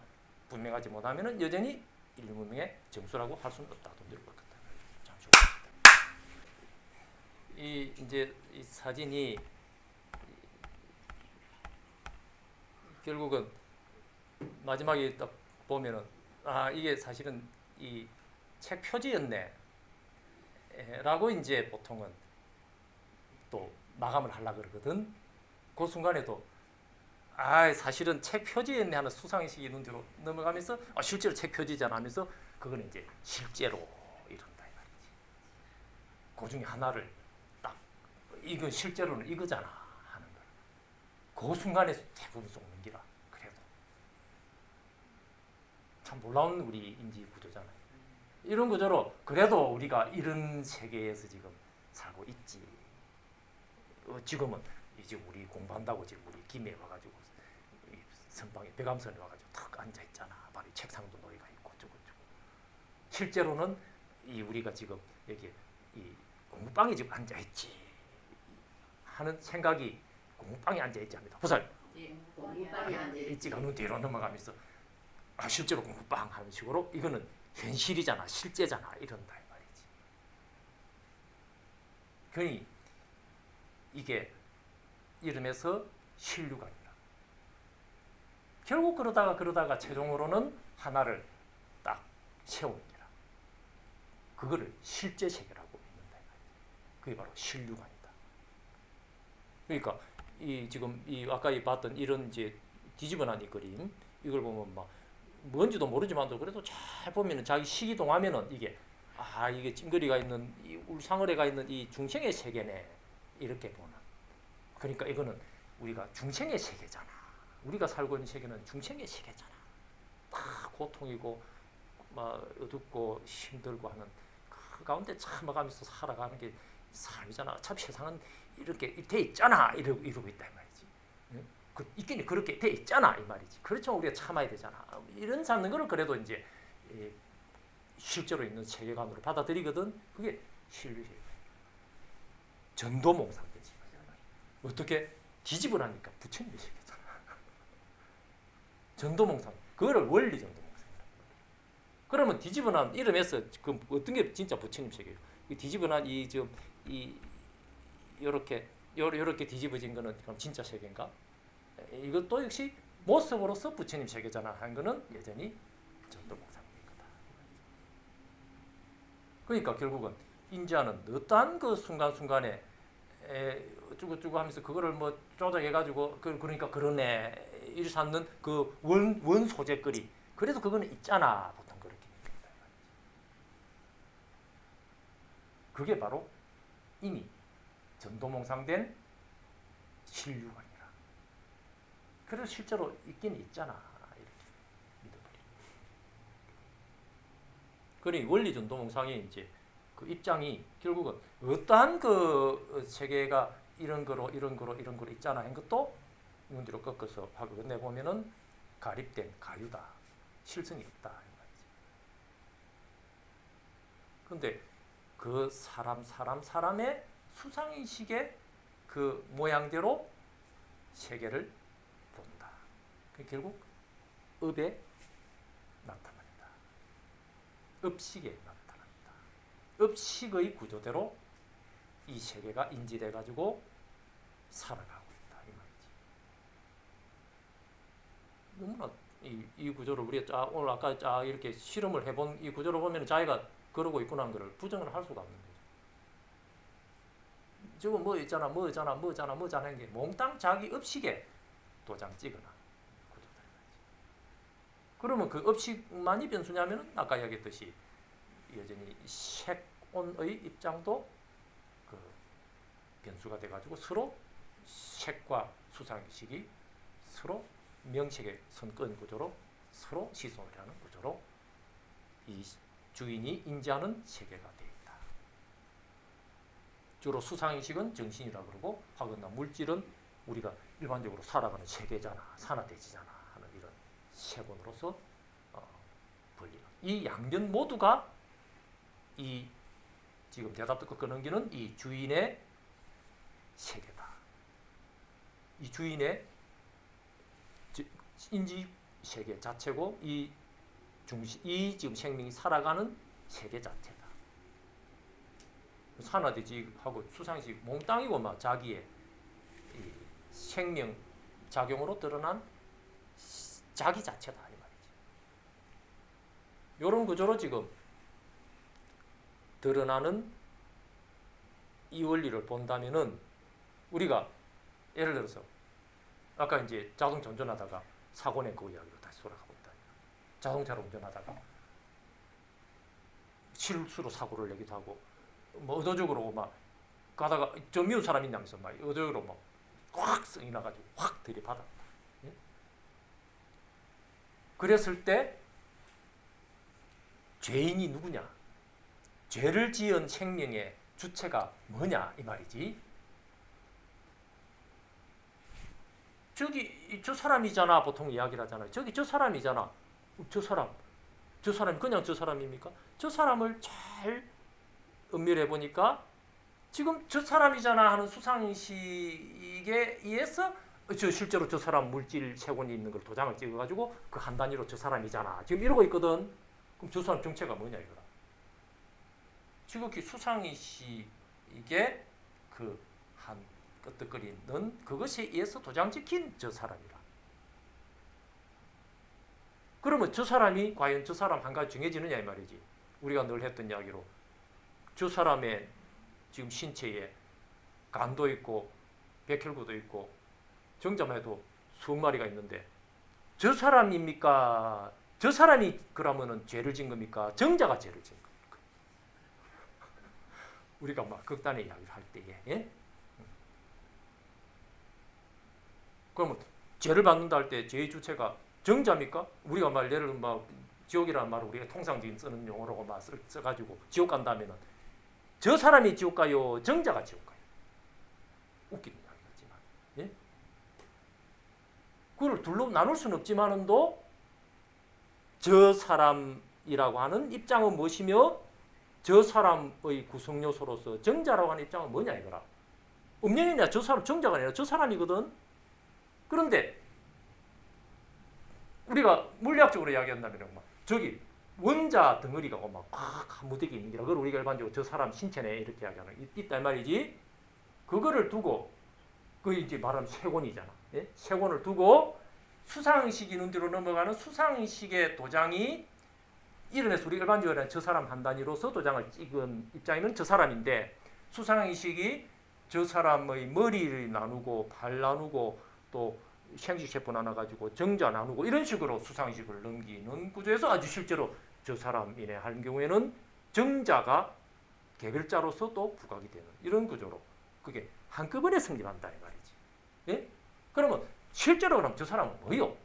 Speaker 1: 분명하지 못하면은 여전히 인문명의 정수라고 할 수는 없다. 돈 들고 있다. 잠시 이 이제 이 사진이 결국은 마지막에 딱 보면은 이게 사실은 이 책 표지였네 라고 이제 보통은 또 마감을 하려고 그러거든. 그 순간에도 사실은 책 표지였네 하는 수상식이 눈으로 넘어가면서 실제로 책 표지잖아 하면서 그거는 이제 실제로 이런다 이 말이지. 그 중에 하나를 딱 이건 실제로는 이거잖아 하는 거야. 그 순간에 대부분 속는 기라. 그래도 참 놀라운 우리 인지 구조잖아요. 이런 구조로 그래도 우리가 이런 세계에서 지금 살고 있지. 지금은 이제 우리 공부한다고 지금 우리 김해 와가지고 선방에 백암선에 와가지고 탁 앉아 있잖아. 바로 책상도 놀이가 있고 저거. 실제로는 이 우리가 지금 여기 이 공부방에 지금 앉아 있지 하는 생각이 공부방에 앉아 있지 합니다. 보살.
Speaker 2: 공부방에 앉아
Speaker 1: 있지가 눈 뒤로 넘어가면서 실제로 공부방 하는 식으로 이거는 현실이잖아, 실제잖아 이런다 이 말이지. 그러니 이게 이름에서 신류관이라. 결국 그러다가 최종으로는 하나를 딱 세웁니다. 그거를 실제 세계라고 믿는다. 그게 바로 신류관이다. 그러니까 이 지금 이 아까 봤던 이런 이제 뒤집어난 이 그림 이걸 보면 막 뭔지도 모르지만도 그래도 잘 보면은 자기 시기 동하면은 이게 이게 찡그리가 있는 이 울상어레가 있는 이 중생의 세계네 이렇게 보는. 그러니까 이거는 우리가 중생의 세계잖아. 우리가 살고 있는 세계는 중생의 세계잖아. 다 고통이고 막 어둡고 힘들고 하는 그 가운데 참아가면서 살아가는 게 삶이잖아. 어차피 세상은 이렇게 돼 있잖아. 이러고 있다 이 말이지. 있긴 그렇게 돼 있잖아 이 말이지. 그렇지만 우리가 참아야 되잖아. 이런 찾는 거를 그래도 이제 실제로 있는 세계관으로 받아들이거든. 그게 신류세계. 전도몽상되지. 어떻게 뒤집어라니까 부처님의 세계잖아. 전도몽상. 그거를 원리 전도몽상. 그러면 뒤집어난 이름에서 그 어떤 게 진짜 부처님 세계예요. 뒤집어난 이 요렇게 뒤집어진 거는 그럼 진짜 세계인가? 이것도 역시 모습으로서 부처님 세계잖아 한 거는 여전히 전도몽상인 거다. 그러니까 결국은 인자는 어떠한 그 순간순간에 어쩌고저쩌고 하면서 그거를 뭐 조작해가지고 그러니까 그러네 일삼는 그 원 소재거리 그래도 그거는 있잖아 보통 그렇게 얘기합니다. 그게 바로 이미 전도몽상된 신류관이라. 그래서 실제로 있긴 있잖아 이렇게 믿어버리는. 그러니 원리 전도몽상이 이제 그 입장이 결국은 어떠한 그 세계가 이런 거로 있잖아 한 것도 문제로 꺾어서 하고 끝내 보면은 가립된 가유다. 실성이 없다. 그런데 그 사람의 수상의식의 그 모양대로 세계를 본다. 결국 업에 나타납니다. 업식에 나타납니다. 업식의 구조대로 이 세계가 인지돼 가지고 살아가고 있다 이 말이지. 너무나 이 구조를 우리가 오늘 아까 이렇게 실험을 해본 이 구조를 보면 자기가 그러고 있구나 하는 것을 부정을 할 수가 없는 거죠. 지금 뭐 있잖아 하는 게 몽땅 자기 업식에 도장 찍어놔 구조다. 그러면 그 업식만이 변수냐면은 아까 이야기했듯이 여전히 색온의 입장도 그 변수가 돼가지고 서로 색과 수상의식이 서로 명색의 선권 구조로 서로 시선을 하는 구조로 이 주인이 인지하는 세계가 되어 있다. 주로 수상의식은 정신이라고 그러고 화근나 물질은 우리가 일반적으로 살아가는 세계잖아, 산화대지잖아 하는 이런 세권으로서 분리가. 이 양변 모두가 이 지금 대답 듣고 끊기는 이 주인의 세계다. 이 주인의 인지 세계 자체고 이 지금 생명이 살아가는 세계 자체다. 산화대지하고 수상식 몽땅이고 막 자기의 이 생명 작용으로 드러난 자기 자체다 이 말이지. 이런 구조로 지금 드러나는 이 원리를 본다면은 우리가 예를 들어서 아까 이제 자동차 운전하다가 사고 낸 그 이야기로 다시 돌아가고 있다. 자동차를 운전하다가 실수로 사고를 내기도 하고 뭐 의도적으로 막 가다가 저 미운 사람 있냐면서 막 의도적으로 막 확 성이 나가지고 확 들이받아. 예? 그랬을 때 죄인이 누구냐? 죄를 지은 생명의 주체가 뭐냐 이 말이지. 저기 저 사람이잖아 보통 이야기를 하잖아요. 저기 저 사람이잖아. 저 사람이 그냥 저 사람입니까? 저 사람을 잘 음미해 보니까 지금 저 사람이잖아 하는 수상의식에 의해서 실제로 저 사람 물질 세권이 있는 걸 도장을 찍어가지고 그 한 단위로 저 사람이잖아 지금 이러고 있거든. 그럼 저 사람 정체가 뭐냐 이거라. 지극히 수상의식의 그 한 끄떡거리는 그것에 의해서 도장 찍힌 저 사람이라. 그러면 저 사람이 과연 저 사람 한 가지 정해지느냐 이 말이지. 우리가 늘 했던 이야기로 저 사람의 지금 신체에 간도 있고 백혈구도 있고 정자만 해도 수억 마리가 있는데 저 사람입니까? 저 사람이 그러면은 죄를 진 겁니까? 정자가 죄를 진 겁니까? 우리가 막 극단의 이야기를 할 때에 예? 그러면 죄를 받는다 할 때 죄의 주체가 정자입니까? 우리가 말 예를 막 지옥이라는 말을 우리가 통상적인 쓰는 용어로 막 써가지고 지옥 간다면은 저 사람이 지옥 가요? 정자가 지옥 가요? 웃기는 이야기겠지만, 예? 그걸 둘로 나눌 수는 없지만은도 저 사람이라고 하는 입장은 무엇이며 저 사람의 구성 요소로서 정자라고 하는 입장은 뭐냐 이거라. 음령이냐 저 사람 정자가 아니라 저 사람이거든. 그런데 우리가 물리학적으로 이야기한다면 막 저기 원자 덩어리가 막 무대기 있는 기라. 그걸 우리가 일반적으로 저 사람 신체네 이렇게 이야기하는 있다 이 말이지. 그거를 두고 그 이제 말하면 세권이잖아. 예? 세권을 두고 수상식 이론대로 넘어가는 수상식의 도장이 이론에서 우리 일반적으로 저 사람 한 단위로서 도장을 찍은 입장이면 저 사람인데 수상식이 저 사람의 머리를 나누고 발 나누고 또 생식세포 나눠가지고 정자 나누고 이런 식으로 수상식을 넘기는 구조에서 아주 실제로 저 사람이네 하는 경우에는 정자가 개별자로서 또 부각이 되는 이런 구조로 그게 한꺼번에 성립한다 이 말이지. 예? 그러면 실제로 그럼 저 사람은 뭐요?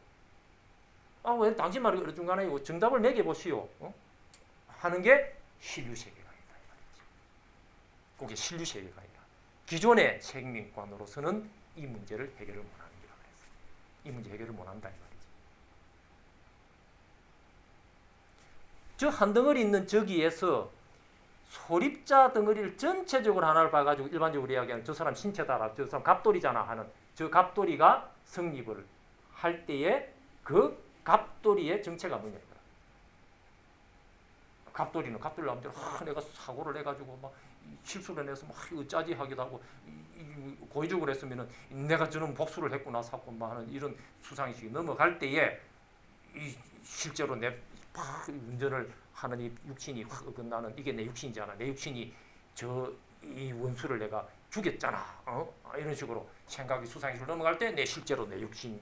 Speaker 1: 왜 당신 말이 어느 중간에 정답을 매겨보시오. 하는 게 신류세계관이다 이 말이지. 그게 신류세계관이다. 기존의 생명관으로서는 이 문제를 해결을 못하는 거라 그랬어. 이 문제 해결을 못한다 이 말이지. 저 한 덩어리 있는 저기에서 소립자 덩어리를 전체적으로 하나를 봐가지고 일반적으로 이야기하는 저 사람 신체다, 저 사람 갑돌이잖아 하는 저 갑돌이가 성립을 할 때에 그 갑돌이의 정체가 뭐냐. 갑돌이는 갑돌이 나오면 내가 사고를 해가지고 막 실수를 해서 막 짜지 하기도 하고 고의적으로 했으면은 내가 저는 복수를 했구나 사고 막 하는 이런 수상식이 넘어갈 때에 실제로 내 운전을 하는 이 육신이 확 어긋나는 이게 내 육신이잖아. 내 육신이 이 원수를 내가 죽였잖아. 이런 식으로 생각이 수상식으로 넘어갈 때 내 실제로 내 육신이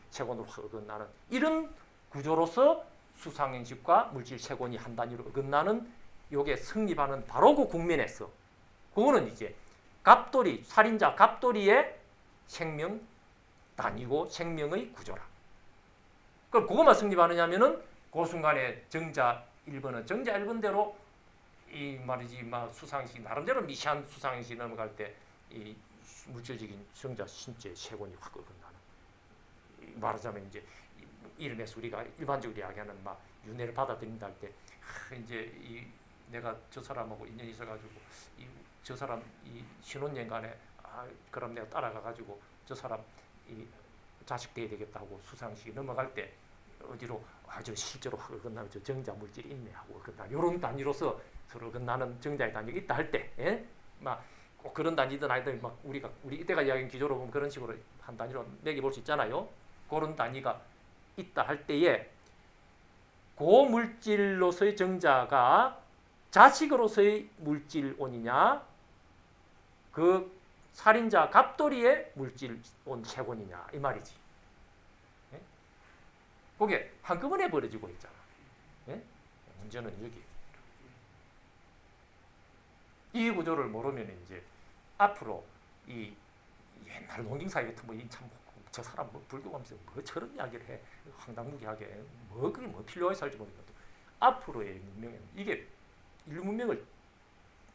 Speaker 1: 세권으로 확 어긋나는 이런 구조로서 수상행식과 물질 세권이 한 단위로 어긋나는 요게 성립하는 바로 그 국면에서 그거는 이제 갑돌이 살인자 갑돌이의 생명 단위고 생명의 구조라. 그럼 그것만 성립하느냐면은 그 순간에 정자 1번은 정자 1번대로 이 말이지 막 수상식 나름대로 미시한 수상식 넘어갈 때 이 물질적인 정자 신체 세권이 확 어긋나는 말하자면 이제 이름에서 우리가 일반적으로 이야기하는 막 윤회를 받아들인다 할 때 이제 내가 저 사람하고 인연이 있어가지고 저 사람 이 신혼여행간에 그럼 내가 따라가가지고 저 사람 이 자식 돼야 되겠다 하고 수상식이 넘어갈 때 어디로 저 실제로 어긋나는 저 정자 물질이 있네 하고 어긋나 이런 단위로서 서로 어긋나는 정자의 단위가 있다 할 때, 예? 막 꼭 그런 단위든 아니든 막 우리 이때가 이야기한 기조로 보면 그런 식으로 한 단위로 매겨볼 수 있잖아요. 그런 단위가 있다 할 때에 고물질로서의 정자가 자식으로서의 물질온이냐 그 살인자 갑돌이의 물질온 세권이냐 이 말이지. 예? 그게 한꺼번에 벌어지고 있잖아. 예? 문제는 여기. 이 구조를 모르면 이제 앞으로 이 옛날 농경사회 같은 저 사람 불교하면서 뭐 저런 이야기를 해 황당무계하게 그게 필요해 살지 모르겠는데 앞으로의 문명에는 이게 인류 문명을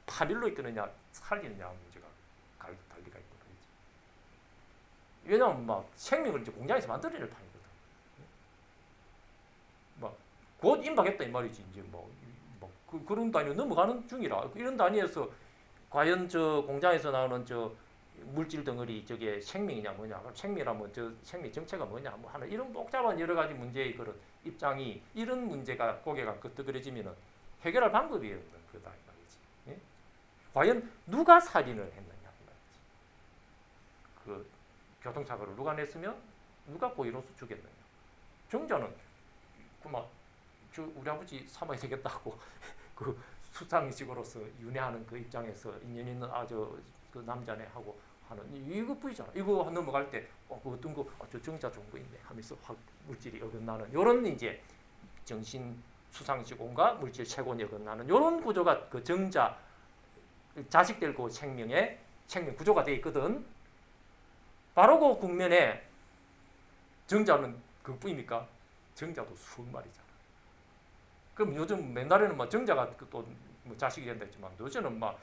Speaker 1: 파멸로 이끄느냐 살리느냐 문제가 달리가 있고 그러지. 왜냐하면 막 생명을 이제 공장에서 만들어낼 판이거든. 막 곧 임박했다 이 말이지. 이제 그런 단위 넘어가는 중이라 이런 단위에서 과연 저 공장에서 나오는 저 물질 덩어리 저게 생명이냐 뭐냐 생명이라면 저 생명 정체가 뭐냐 뭐 하는 이런 복잡한 여러 가지 문제의 그런 입장이 이런 문제가 고개가 끄덕거려지면은 해결할 방법이 없는 거다 이 말이지. 예? 과연 누가 살인을 했느냐 이 말이지. 그 교통사고를 누가 냈으면 누가 고의로서 죽였느냐. 정자는 우리 아버지 삼아야 되겠다고 그 수상식으로서 윤회하는 그 입장에서 인연 있는 그 남자네 하고 하는 이것뿐이잖아. 이거 넘어갈 때 그 어떤 저 정자 좋은 거 있네 하면서 확 물질이 어긋나는 이런 이제 정신 수상식온과 물질 세권이 어긋나는 이런 구조가 그 정자 자식될 그 생명의 생명 구조가 돼 있거든. 바로 그 국면에 정자는 그뿐입니까? 정자도 수마리잖아. 그럼 요즘 옛날에는 막 정자가 또 뭐 자식이 된다 했지만 요즘은 막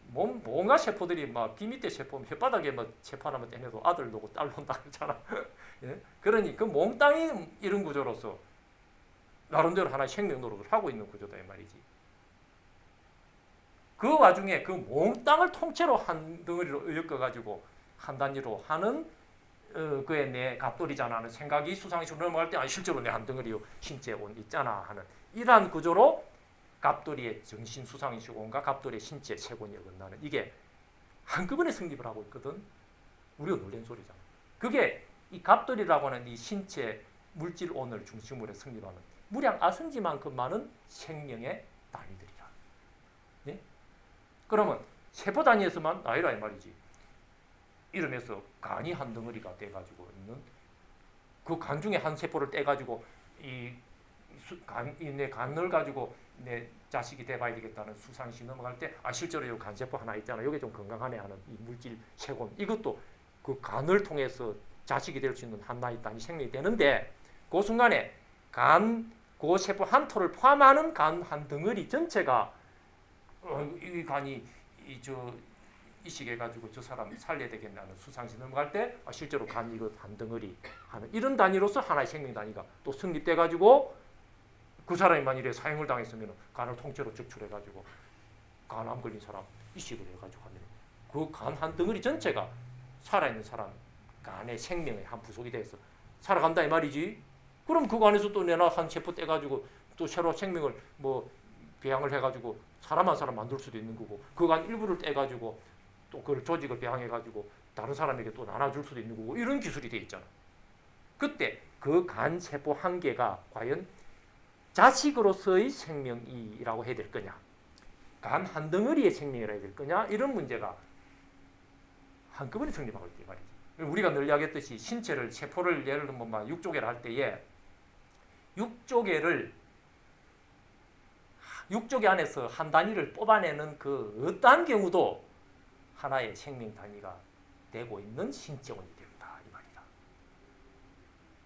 Speaker 1: 뭔가 세포들이 막 비 밑에 세포 혓바닥에 막 세포 하나만 떼내도 아들 놓고 딸 놓는다 그러잖아. 예? 그러니 그 몽땅이 이런 구조로서 나름대로 하나의 생명 노릇을 하고 있는 구조다 이 말이지. 그 와중에 그 몽땅을 통째로 한 덩어리로 엮어가지고 한 단위로 하는 그에 내 갑돌이잖아 하는 생각이 수상식으로 넘어갈 때 실제로 내 한 덩어리요 신체 온 있잖아 하는 이러한 구조로 갑돌이의 정신 수상식 온과 갑돌이의 신체 체곤이 어긋나는 이게 한꺼번에 성립을 하고 있거든. 우리가 놀란 소리잖아. 그게 이 갑돌이라고 하는 이 신체 물질 온을 중심으로 해서 성립하는 무량 아성지만큼 많은 생명의 단위들이야. 예? 그러면 세포 단위에서만 아니라 이 말이지. 이러면서 간이 한 덩어리가 돼가지고 있는 그 간 중에 한 세포를 떼가지고 내 간을 가지고 내 자식이 돼봐야 되겠다는 수상식 넘어갈 때 실제로 이 간세포 하나 있잖아. 이게 좀 건강하네 하는 이 물질 체곤 이것도 그 간을 통해서 자식이 될 수 있는 하나의 단위 생명이 되는데 그 순간에 그 세포 한 토를 포함하는 간 한 덩어리 전체가 이 간이 이식해가지고 저 사람 살려야 되겠다는 수상식 넘어갈 때 실제로 간 이거 한 덩어리 하는 이런 단위로서 하나의 생명 단위가 또 성립돼가지고 그 사람이 만일에 사형을 당했으면 간을 통째로 적출해가지고 간암 걸린 사람 이식을 해가지고 하면 그 간 한 덩어리 전체가 살아있는 사람 간의 생명의 한 부속이 돼서 살아간다 이 말이지. 그럼 그 간에서 또 내나 한 세포 떼가지고 또 새로 생명을 뭐 배양을 해가지고 사람 한 사람 만들 수도 있는 거고 그 간 일부를 떼가지고 또 그걸 조직을 배양해가지고 다른 사람에게 또 나눠줄 수도 있는 거고 이런 기술이 돼 있잖아. 그때 그 간 세포 한 개가 과연 자식으로서의 생명이라고 해야 될 거냐, 간 한 덩어리의 생명이라 해야 될 거냐 이런 문제가 한꺼번에 성립하고 있단 말이지. 우리가 늘 이야기했듯이 신체를 세포를 예를 들면 막 육조개를 할 때에 육조개 안에서 한 단위를 뽑아내는 그 어떠한 경우도 하나의 생명 단위가 되고 있는 신체원이 된다 이 말이다.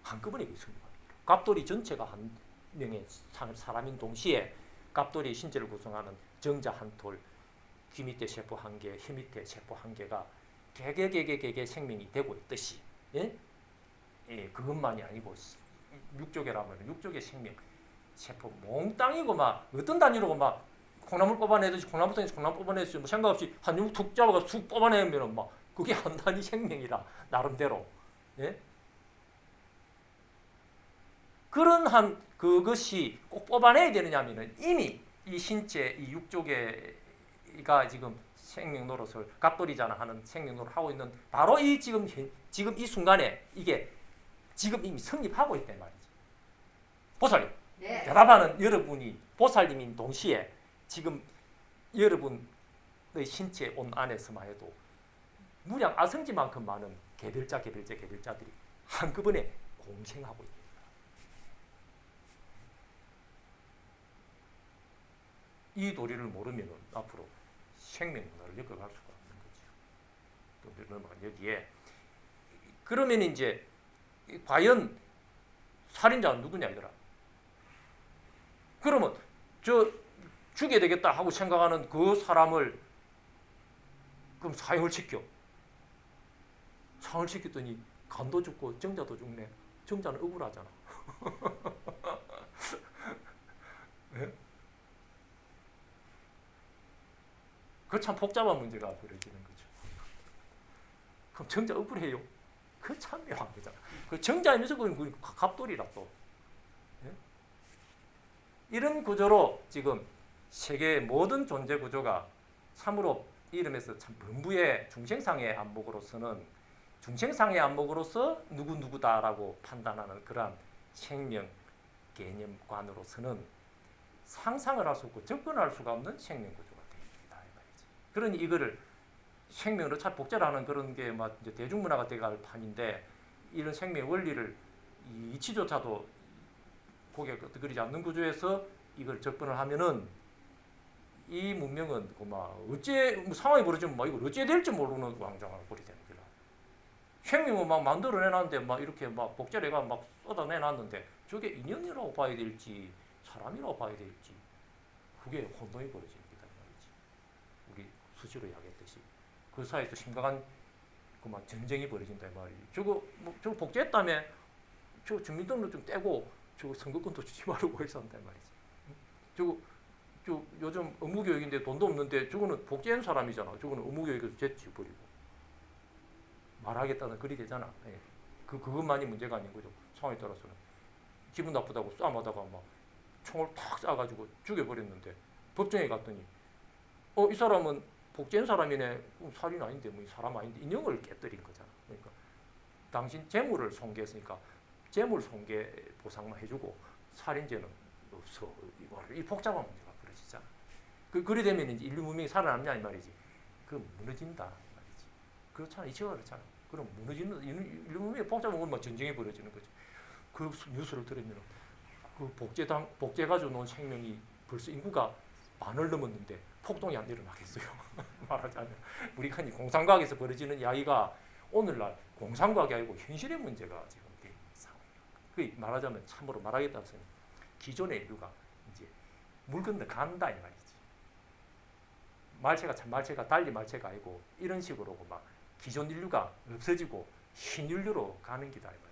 Speaker 1: 한꺼번에 성립합니다. 갑돌이 전체가 한 명의 사람인 동시에 갑돌이 신체를 구성하는 정자 한 톨, 귀 밑에 세포 한 개, 혀 밑에 세포 한 개가 개개 생명이 되고 있듯이, 예? 예, 그것만이 아니고 육조개라면 육조개 생명 세포 몽땅이고 막 어떤 단위로 막 콩나물 뽑아내듯이 콩나물통에서 콩나물 뽑아내듯이 뭐 생각 없이 한 줌 툭 잡아서 툭 뽑아내면 막 그게 한 단위 생명이라 나름대로, 예? 그런 한 그것이 꼭 뽑아내야 되느냐면은 이미 이 신체 이 육조개가 지금 생명 노릇을 갑돌이잖아 하는 생명 노릇을 하고 있는 바로 이 지금 이 순간에 이게 지금 이미 성립하고 있단 말이지. 보살님,
Speaker 2: 네.
Speaker 1: 대답하는 여러분이 보살님인 동시에 지금 여러분의 신체 온 안에서만 해도 무량 아성지만큼 많은 개별자들이 한꺼번에 공생하고 있다. 이 도리를 모르면 앞으로 생명 문화를 엮어갈 수가 없는 거죠. 또 넘어간 여기에 그러면 이제 과연 살인자는 누구냐 이거라. 그러면 저 죽여야 되겠다 하고 생각하는 그 사람을 그럼 사형을 시켜. 사형을 시켰더니 간도 죽고 정자도 죽네. 정자는 억울하잖아. 네? 그 참 복잡한 문제가 벌어지는 거죠. 그럼 정자 억울해요? 그 참 묘한 거잖아. 그 정자이면서 그건 갑돌이라 또. 예? 이런 구조로 지금 세계의 모든 존재 구조가 참으로 이름에서 참 범부의 중생상의 안목으로서는 중생상의 안목으로서 누구누구다라고 판단하는 그러한 생명 개념관으로서는 상상을 할 수 없고 접근할 수가 없는 생명 구조가 됩니다. 그러니 이거를 생명으로 참 복제하는 그런 게 막 이제 대중문화가 돼갈 판인데 이런 생명 원리를 이치조차도 고개 그리지 않는 구조에서 이걸 접근을 하면은 이 문명은 막 어째 뭐 상황이 벌어지면 막 이걸 어째 될지 모르는 왕정한 꼴이 되는 거라. 생명을 막 만들어내놨는데 막 이렇게 막 복제해가 막 쏟아내놨는데 저게 인연이라고 봐야 될지 사람이라고 봐야 될지 그게 혼돈이 벌어지는 거다 말이지. 우리 수시로 이야기했듯이 그 사이에서 심각한 그만 전쟁이 벌어진다 말이지. 저거 복제했다며 저 주민등록증 떼고 저거 선거권도 주지 말고 해서 한다 말이지. 저거 요즘 의무교육인데 돈도 없는데 저거는 복제한 사람이잖아. 저거는 의무교육에서 제치 버리고 말하겠다는 글이 되잖아. 예. 그것만이 문제가 아닌 거죠. 상황에 따라서는 기분 나쁘다고 싸움하다가 막 총을 탁 쏴가지고 죽여버렸는데 법정에 갔더니 이 사람은 복제한 사람이네. 살인 아닌데 뭐 사람 아닌데 인형을 깨뜨린 거잖아. 그러니까 당신 재물을 손괴했으니까 재물 손괴 보상만 해주고 살인죄는 없어. 이 복잡한 문제가 벌어지잖아. 그리 되면 이제 인류 문명이 살아남냐 이 말이지. 그 무너진다 이 말이지. 그렇잖아. 이치가 그렇잖아. 그럼 무너지는 인류 문명이 복잡한 건 막 전쟁이 벌어지는 거지. 그 뉴스를 들으면 그 복제 가지고 놓은 생명이 벌써 인구가 만을 넘었는데 폭동이 안 일어나겠어요. 말하자면 우리가 이 공상과학에서 벌어지는 이야기가 오늘날 공상과학이 아니고 현실의 문제가 지금 된 상황이에요. 그 말하자면 참으로 말하겠다면 기존의 인류가 이제 물 건너 간다 이 말이지. 말체가 달리 말체가 아니고 이런 식으로 막 기존 인류가 없어지고 신인류로 가는 기다 이 말이지.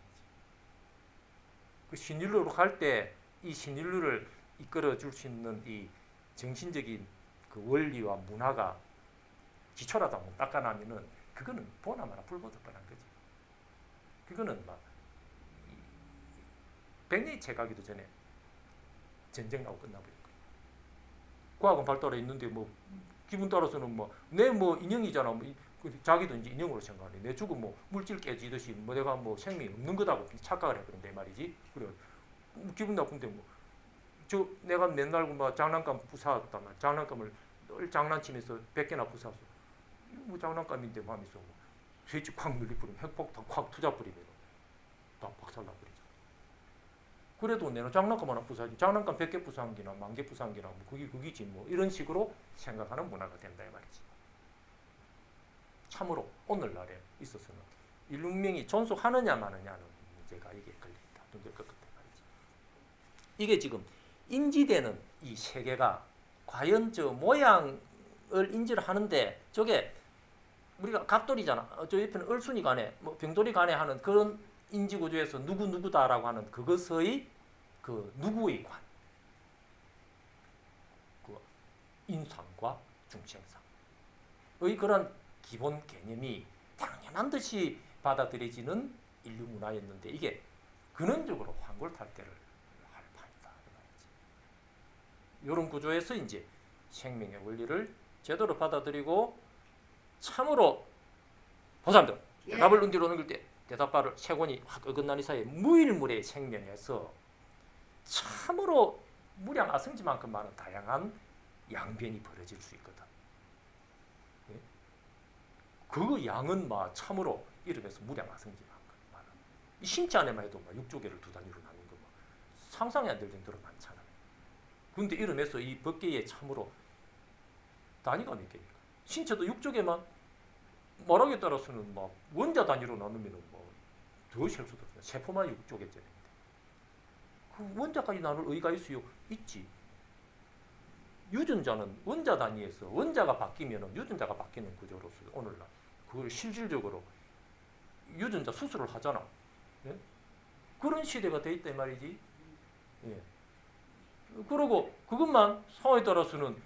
Speaker 1: 그 신인류로 갈 때 이 신인류를 이끌어 줄 수 있는 이 정신적인 그 원리와 문화가 기초라도 한번 닦아나면은 그거는 보나마나 불보듯 뻔한 거지. 그거는 막 백년이 채 가기도 전에 전쟁 나고 끝나버린 거야. 과학은 발달해 있는데 뭐 기분 따라서는 뭐 내 뭐 인형이잖아. 뭐 자기도 이제 인형으로 생각하네. 내 죽은 뭐 물질 깨지듯이 뭐 내가 뭐 생명이 없는 거다고 착각을 해버린다 이 말이지. 그래 기분 나쁜데 뭐 저 내가 맨날 뭐 장난감 부사왔다. 장난감을 늘 장난치면서 100개나 부사서 뭐 장난감인데 하면서 뭐 스위치 콱 눌리버리면 핵폭탄 콱 투자버리면 다 박살나버리죠. 그래도 내가 장난감 하나 부사지 장난감 100개 부사한 게나 10,000개 부사한 게나 뭐 그기지 뭐 이런 식으로 생각하는 문화가 된다 이 말이지. 참으로 오늘날에 있어서는 인류 문명이 존속하느냐 마느냐는 문제가 이게 걸린다. 눈될 것 같다 말이지. 이게 지금 인지되는 이 세계가 과연 저 모양을 인지를 하는데 저게 우리가 갑돌이잖아. 저 옆에는 을순이 가네, 뭐 병돌이 가네 하는 그런 인지 구조에서 누구 누구다라고 하는 그것의 그 누구의 관, 그 인상과 중생상의 그런 기본 개념이 당연한 듯이 받아들여지는 인류 문화였는데 이게 근원적으로 환골탈태를 할 판이다. 이런 구조에서 이제 생명의 원리를 제대로 받아들이고 참으로 보사님들 대답을 은디로 넘길 때 대답바를 세권이 확 어긋나는 사이에 무일물의 생명에서 참으로 무량아성지만큼 많은 다양한 양변이 벌어질 수 있거든. 예? 그 양은 막 참으로 이름에서 무량아성지만큼 많아. 이 신체 안에만 해도 막 6조개를 두 단위로 나눈 거 막 상상이 안 될 정도로 많잖아. 근데 이름에서 이 법계에 참으로 단위가 몇 개입니까? 신체도 6조개만 말하기에 따라서는 막 원자 단위로 나누면은 뭐더 셀 수도 없어요. 세포만 6조개짜리인데 그 원자까지 나눌 의의가 있어요? 있지. 유전자는 원자 단위에서 원자가 바뀌면은 유전자가 바뀌는 구조로서 오늘날 그걸 실질적으로 유전자 수술을 하잖아. 예? 그런 시대가 돼 있단 말이지. 예. 그리고 그것만 상황에 따라서는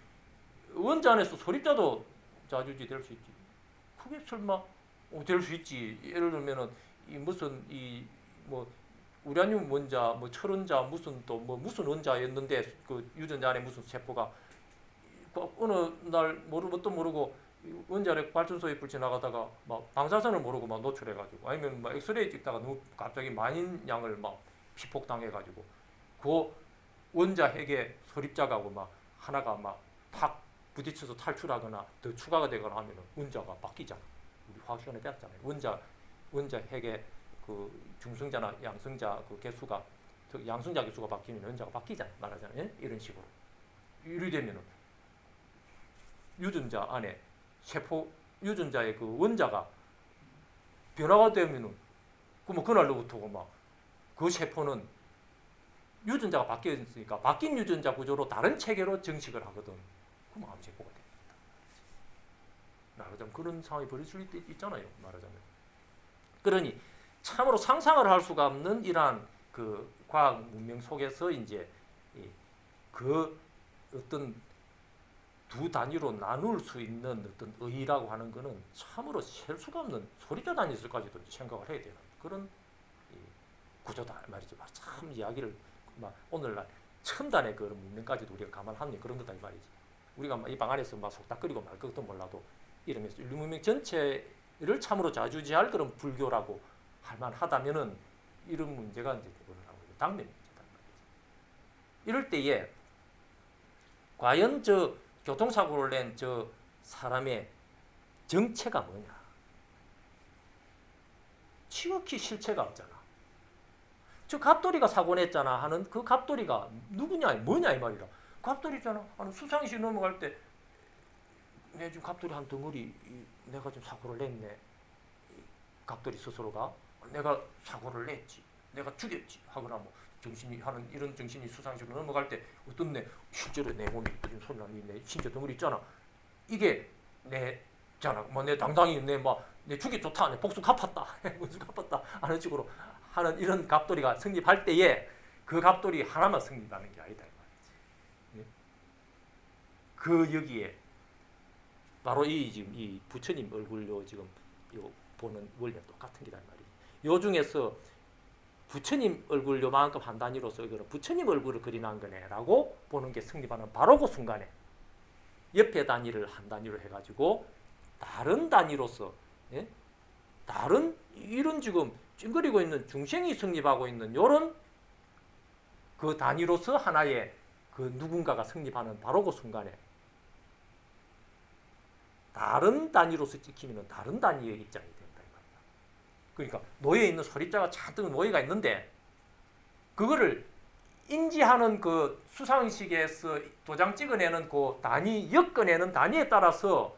Speaker 1: 원자 안에서 소립자도 자주지 될 수 있지. 그게 설마 될 수 있지. 예를 들면은 이 무슨 이 뭐 우라늄 원자, 뭐 철원자 무슨 또 뭐 무슨 원자였는데 그 유전자 안에 무슨 세포가 어느 날 뭣도 모르고 원자력 발전소에 불 지나가다가 막 방사선을 모르고 막 노출해가지고 아니면 막 엑스레이 찍다가 너무 갑자기 많은 양을 막 피폭당해가지고 그 원자 핵의 소립자가고 막 하나가 막 팍 부딪혀서 탈출하거나 더 추가가 되거나 하면은 원자가 바뀌잖아. 우리 화학 시간에 배웠잖아요. 원자 핵의 그 중성자나 양성자 그 개수가 양성자 개수가 바뀌면 원자가 바뀌잖아. 말하자면 예? 이런 식으로 이리 되면은 유전자 안에 세포 유전자의 그 원자가 변화가 되면은 그 그날로부터 막 그 세포는 유전자가 바뀌었으니까 바뀐 유전자 구조로 다른 체계로 정식을 하거든. 그럼 암세포가 됩니다. 말하자면 그런 상황이 벌어질 때 있잖아요. 말하자면. 그러니 참으로 상상을 할 수가 없는 이러한 그 과학 문명 속에서 이제 그 어떤 두 단위로 나눌 수 있는 어떤 의의라고 하는 거는 참으로 셀 수가 없는 소리자 단위에서까지도 생각을 해야 되는 그런 구조다 말이죠. 참 이야기를 막 오늘날 첨단의 그런 문명까지도 우리가 감안하는 그런 거다 이 말이지. 우리가 이 방 안에서 막 속닥거리고 말 것도 몰라도 이러면서 인류 문명 전체를 참으로 좌지우지할 그런 불교라고 할 만하다면은 이런 문제가 이제 당면 문제다 말이지. 이럴 때에 과연 저 교통사고를 낸 저 사람의 정체가 뭐냐? 지극히 실체가 없잖아. 저 갑돌이가 사고 냈잖아 하는 그 갑돌이가 누구냐, 뭐냐 이 말이라. 갑돌이잖아. 수상시 넘어갈 때 내 지금 갑돌이 한 덩어리 내가 좀 사고를 냈네. 갑돌이 스스로가 내가 사고를 냈지, 내가 죽였지 하거나 뭐 정신이 하는 이런 정신이 수상시로 넘어갈 때 어떤 내 실제로 내 몸이 지금 소리 나는 내 신체 덩어리 있잖아. 이게 내잖아. 뭐 내 당당히 내 죽이 좋다, 내 복수 갚았다, 복수 갚았다 하는 식으로 하는 이런 갑돌이가 성립할 때에 그 갑돌이 하나만 성립하는 게 아니다 이 말이지. 예? 그 여기에 바로 지금 이 부처님 얼굴로 지금 요 보는 원리가 똑같은 게다 말이지. 요 중에서 부처님 얼굴 요만큼 한 단위로서 이거는 부처님 얼굴을 그리는 거네라고 보는 게 성립하는 바로 그 순간에 옆에 단위를 한 단위로 해가지고 다른 단위로서 예? 다른 이런 지금 찡그리고 있는 중생이 성립하고 있는 요런 그 단위로서 하나의 그 누군가가 성립하는 바로 그 순간에 다른 단위로서 찍히면 다른 단위의 입장이 된다 이 말이야. 그러니까 놓여 있는 소립자가 잔뜩 놓여가 있는데 그거를 인지하는 그 수상식에서 도장 찍어내는 그 단위, 엮어내는 단위에 따라서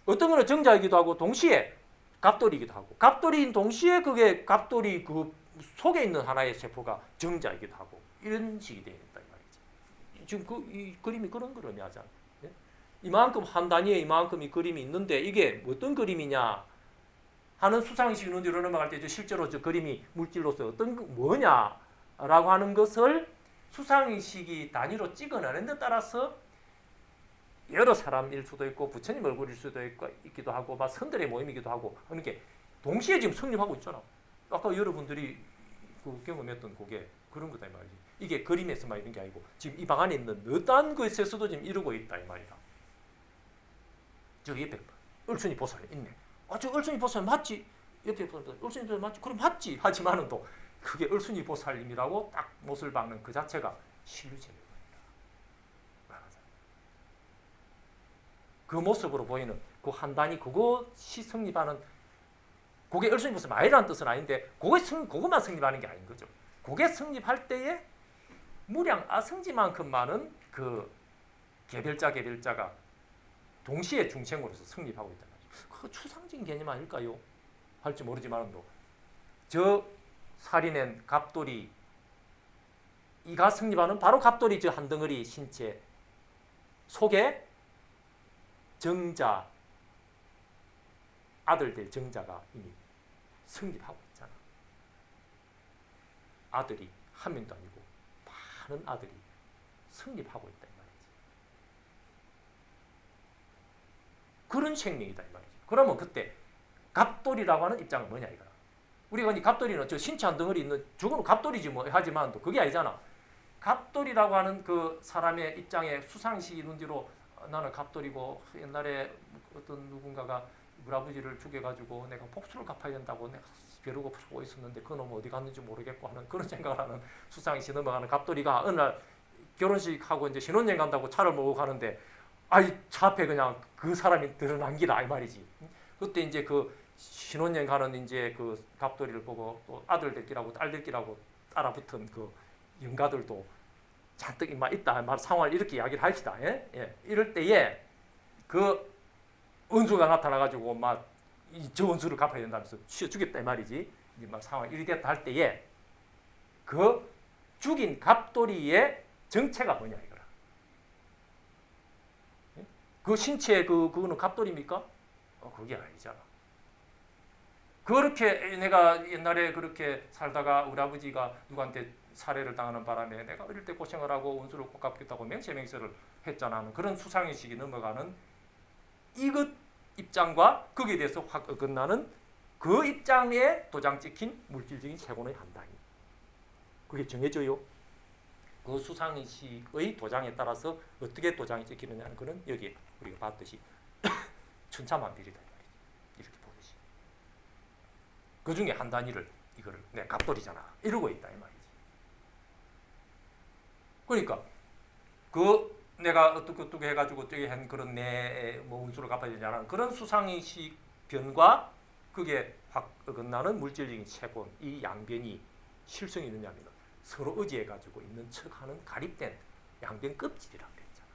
Speaker 1: 어떤 거는 정자이기도 하고 동시에 갑돌이기도 하고 갑돌이인 동시에 그게 갑돌이 그 속에 있는 하나의 세포가 정자이기도 하고 이런 식이 되겠다 이 말이지. 지금 이 그림이 그런 걸 의미하잖아. 예? 이만큼 한 단위에 이만큼 이 그림이 있는데 이게 어떤 그림이냐 하는 수상식 논리로 넘어갈 때 실제로 저 그림이 물질로서 어떤 뭐냐라고 하는 것을 수상식이 단위로 찍어내는 데 따라서 여러 사람일 수도 있고 부처님 얼굴일 수도 있기도 하고 막 선들의 모임이기도 하고 하는 게 동시에 지금 성립하고 있잖아. 아까 여러분들이 그 경험했던 그게 그런 거다 이 말이지. 이게 그림에서만 이런 게 아니고 지금 이 방 안에 있는 어떠한 것에서도 지금 이루고 있다 이 말이다. 저기 옆에 을순이 보살이 있네. 저 을순이 보살 맞지? 옆에 보살 을순이 보살 맞지? 그럼 맞지? 하지만은 또 그게 을순이 보살님이라고 딱 못을 박는 그 자체가 실루제예요. 그 모습으로 보이는 그 한 단위 그것이 성립하는 그게 을순이 보살 마이라는 뜻은 아닌데 그것만 성립하는 게 아닌 거죠. 그게 성립할 때에 무량 아성지만큼 많은 그 개별자가 동시에 중생으로서 성립하고 있단 말이죠. 그거 추상적인 개념 아닐까요? 할지 모르지만도 저 살인한 갑돌이 이가 성립하는 바로 갑돌이 저 한 덩어리 신체 속에 정자 아들 될 정자가 이미 성립하고 있잖아. 아들이 한 명도 아니고 많은 아들이 성립하고 있다 이 말이지. 그런 생명이다 이 말이지. 그러면 그때 갑돌이라고 하는 입장은 뭐냐 이거야. 우리가 이 갑돌이는 저 신체 한 덩어리 있는 저거는 갑돌이지 뭐 하지만 또 그게 아니잖아. 갑돌이라고 하는 그 사람의 입장에 수상시 논지로 나는 갑돌이고 옛날에 어떤 누군가가 우리 아버지를 죽여가지고 내가 복수를 갚아야 된다고 내가 벼르고 풀고 있었는데 그 놈은 어디 갔는지 모르겠고 하는 그런 생각을 하는 수상시 넘어가는 갑돌이가 어느 날 결혼식하고 이제 신혼여행 간다고 차를 몰고 가는데 아이 차 앞에 그냥 그 사람이 드러난 기라 이 말이지. 그때 이제 그 신혼여행 가는 이제 그 갑돌이를 보고 또 아들들끼라고 딸들끼라고 따라붙은 그 영가들도 잔뜩 막 있다 말 상황을 이렇게 이야기를 합시다. 예? 예. 이럴 때에 그 은수가 나타나가지고 막 저 은수를 갚아야 된다면서 죽였다 이 말이지. 이제 막 상황 이렇게 됐다 할 때에 그 죽인 갑돌이의 정체가 뭐냐 이거라. 예? 그 신체 그거는 갑돌입니까? 그게 아니잖아. 그렇게 내가 옛날에 그렇게 살다가 우리 아버지가 누구한테 살해를 당하는 바람에 내가 어릴 때 고생을 하고 원수를 꼭 갚겠다고 맹세를 했잖아. 그런 수상의식이 넘어가는 이것 입장과 거기에 대해서 확 어긋나는 그 입장에 도장 찍힌 물질적인 채권의 한 단위. 그게 정해져요. 그 수상인식의 도장에 따라서 어떻게 도장이 찍히느냐는 거는 여기 우리가 봤듯이 천차만별이다 이렇게 보듯이. 그 중에 한 단위를 이거를 내 갑돌이잖아 이러고 있다 이 말이지. 그러니까 그 내가 어떻게 해가지고 저기 한 그런 내 뭐 운수를 갚아야 되냐는 그런 수상인식 변과 그게 확 어긋나는 물질적인 채권 이 양변이 실성이 있느냐면 서로 의지해가지고 있는 척하는 가립된 양변 껍질이라고 그랬잖아.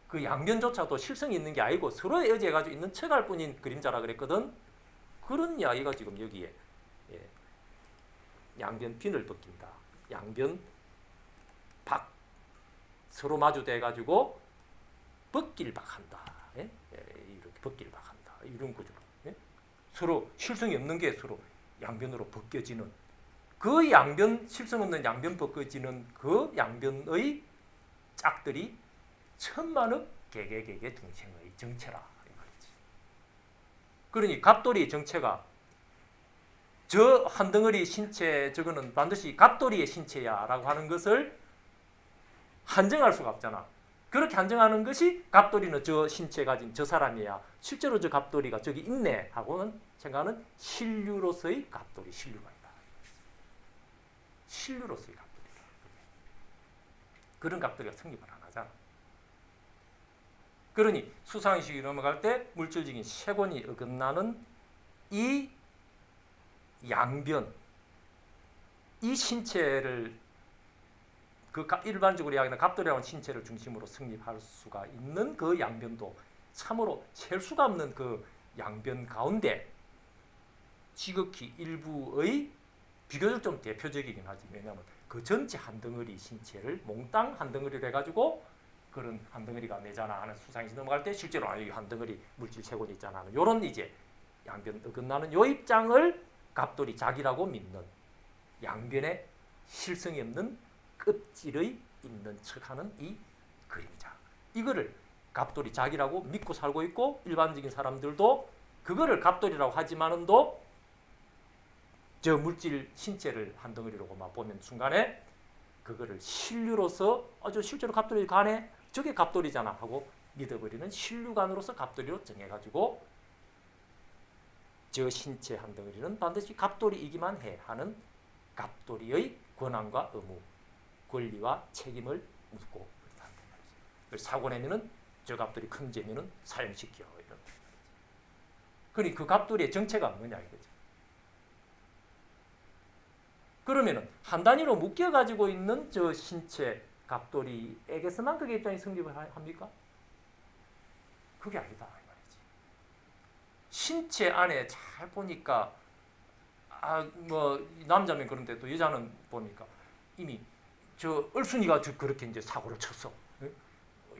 Speaker 1: 그 양변조차도 실성이 있는 게 아니고 서로에 의지해가지고 있는 척할 뿐인 그림자라 그랬거든. 그런 이야기가 지금 여기에 양변 빈을 벗긴다. 양변 박 서로 마주대가지고 벗길박한다. 이렇게 벗길박한다. 이런 거죠. 서로 실성이 없는 게 서로 양변으로 벗겨지는 그 양변 실성 없는 양변 벗겨지는 그 양변의 짝들이 천만억 개개개개 등생의 정체라 이 말이지. 그러니 갑돌이 정체가 저 한 덩어리 신체 저거는 반드시 갑돌이의 신체야라고 하는 것을 한정할 수가 없잖아. 그렇게 한정하는 것이 갑돌이는 저 신체 가진 저 사람이야. 실제로 저 갑돌이가 저기 있네 하고는 생각하는 신류로서의 갑돌이 신류가 있다. 신류로서의 갑돌이다. 그런 갑돌이가 성립을 안 하잖아. 그러니 수상의식이 넘어갈 때 물질적인 세권이 어긋나는 이 양변, 이 신체를 그 일반적으로 이야기하는 갑돌이라는 신체를 중심으로 성립할 수가 있는 그 양변도 참으로 셀 수가 없는 그 양변 가운데 지극히 일부의 비교적 좀 대표적이긴 하지. 왜냐하면 그 전체 한 덩어리 신체를 몽땅 한 덩어리를 해가지고 그런 한 덩어리가 내잖아 하는 수상이 넘어갈 때 실제로 여기 한 덩어리 물질 채권이 있잖아 하는 요런 이제 양변 어긋나는 요 입장을 갑돌이 작이라고 믿는 양변에 실성이 없는 껍질의 있는 척하는 이 그림자. 이거를 갑돌이 작이라고 믿고 살고 있고 일반적인 사람들도 그거를 갑돌이라고 하지만은도 저 물질 신체를 한 덩어리로 막 보면 순간에 그거를 신류로서 저 실제로 갑돌이 가네 저게 갑돌이잖아 하고 믿어버리는 신류관으로서 갑돌이로 정해가지고 저 신체 한 덩어리는 반드시 갑돌이이기만 해 하는 갑돌이의 권한과 의무 권리와 책임을 묻고 그렇다는 거죠. 사고 내면은 저 갑돌이 큰 죄면은 사형시켜 이런. 그러니 그 갑돌이의 정체가 뭐냐 이거죠. 그러면은 한 단위로 묶여 가지고 있는 저 신체 갑돌이에게서만 그게 입장이 성립을 합니까? 그게 아니다 이 말이지. 신체 안에 잘 보니까 뭐 남자면 그런데 또 여자는 보니까 이미 저 얼순이가 그렇게 이제 사고를 쳤어.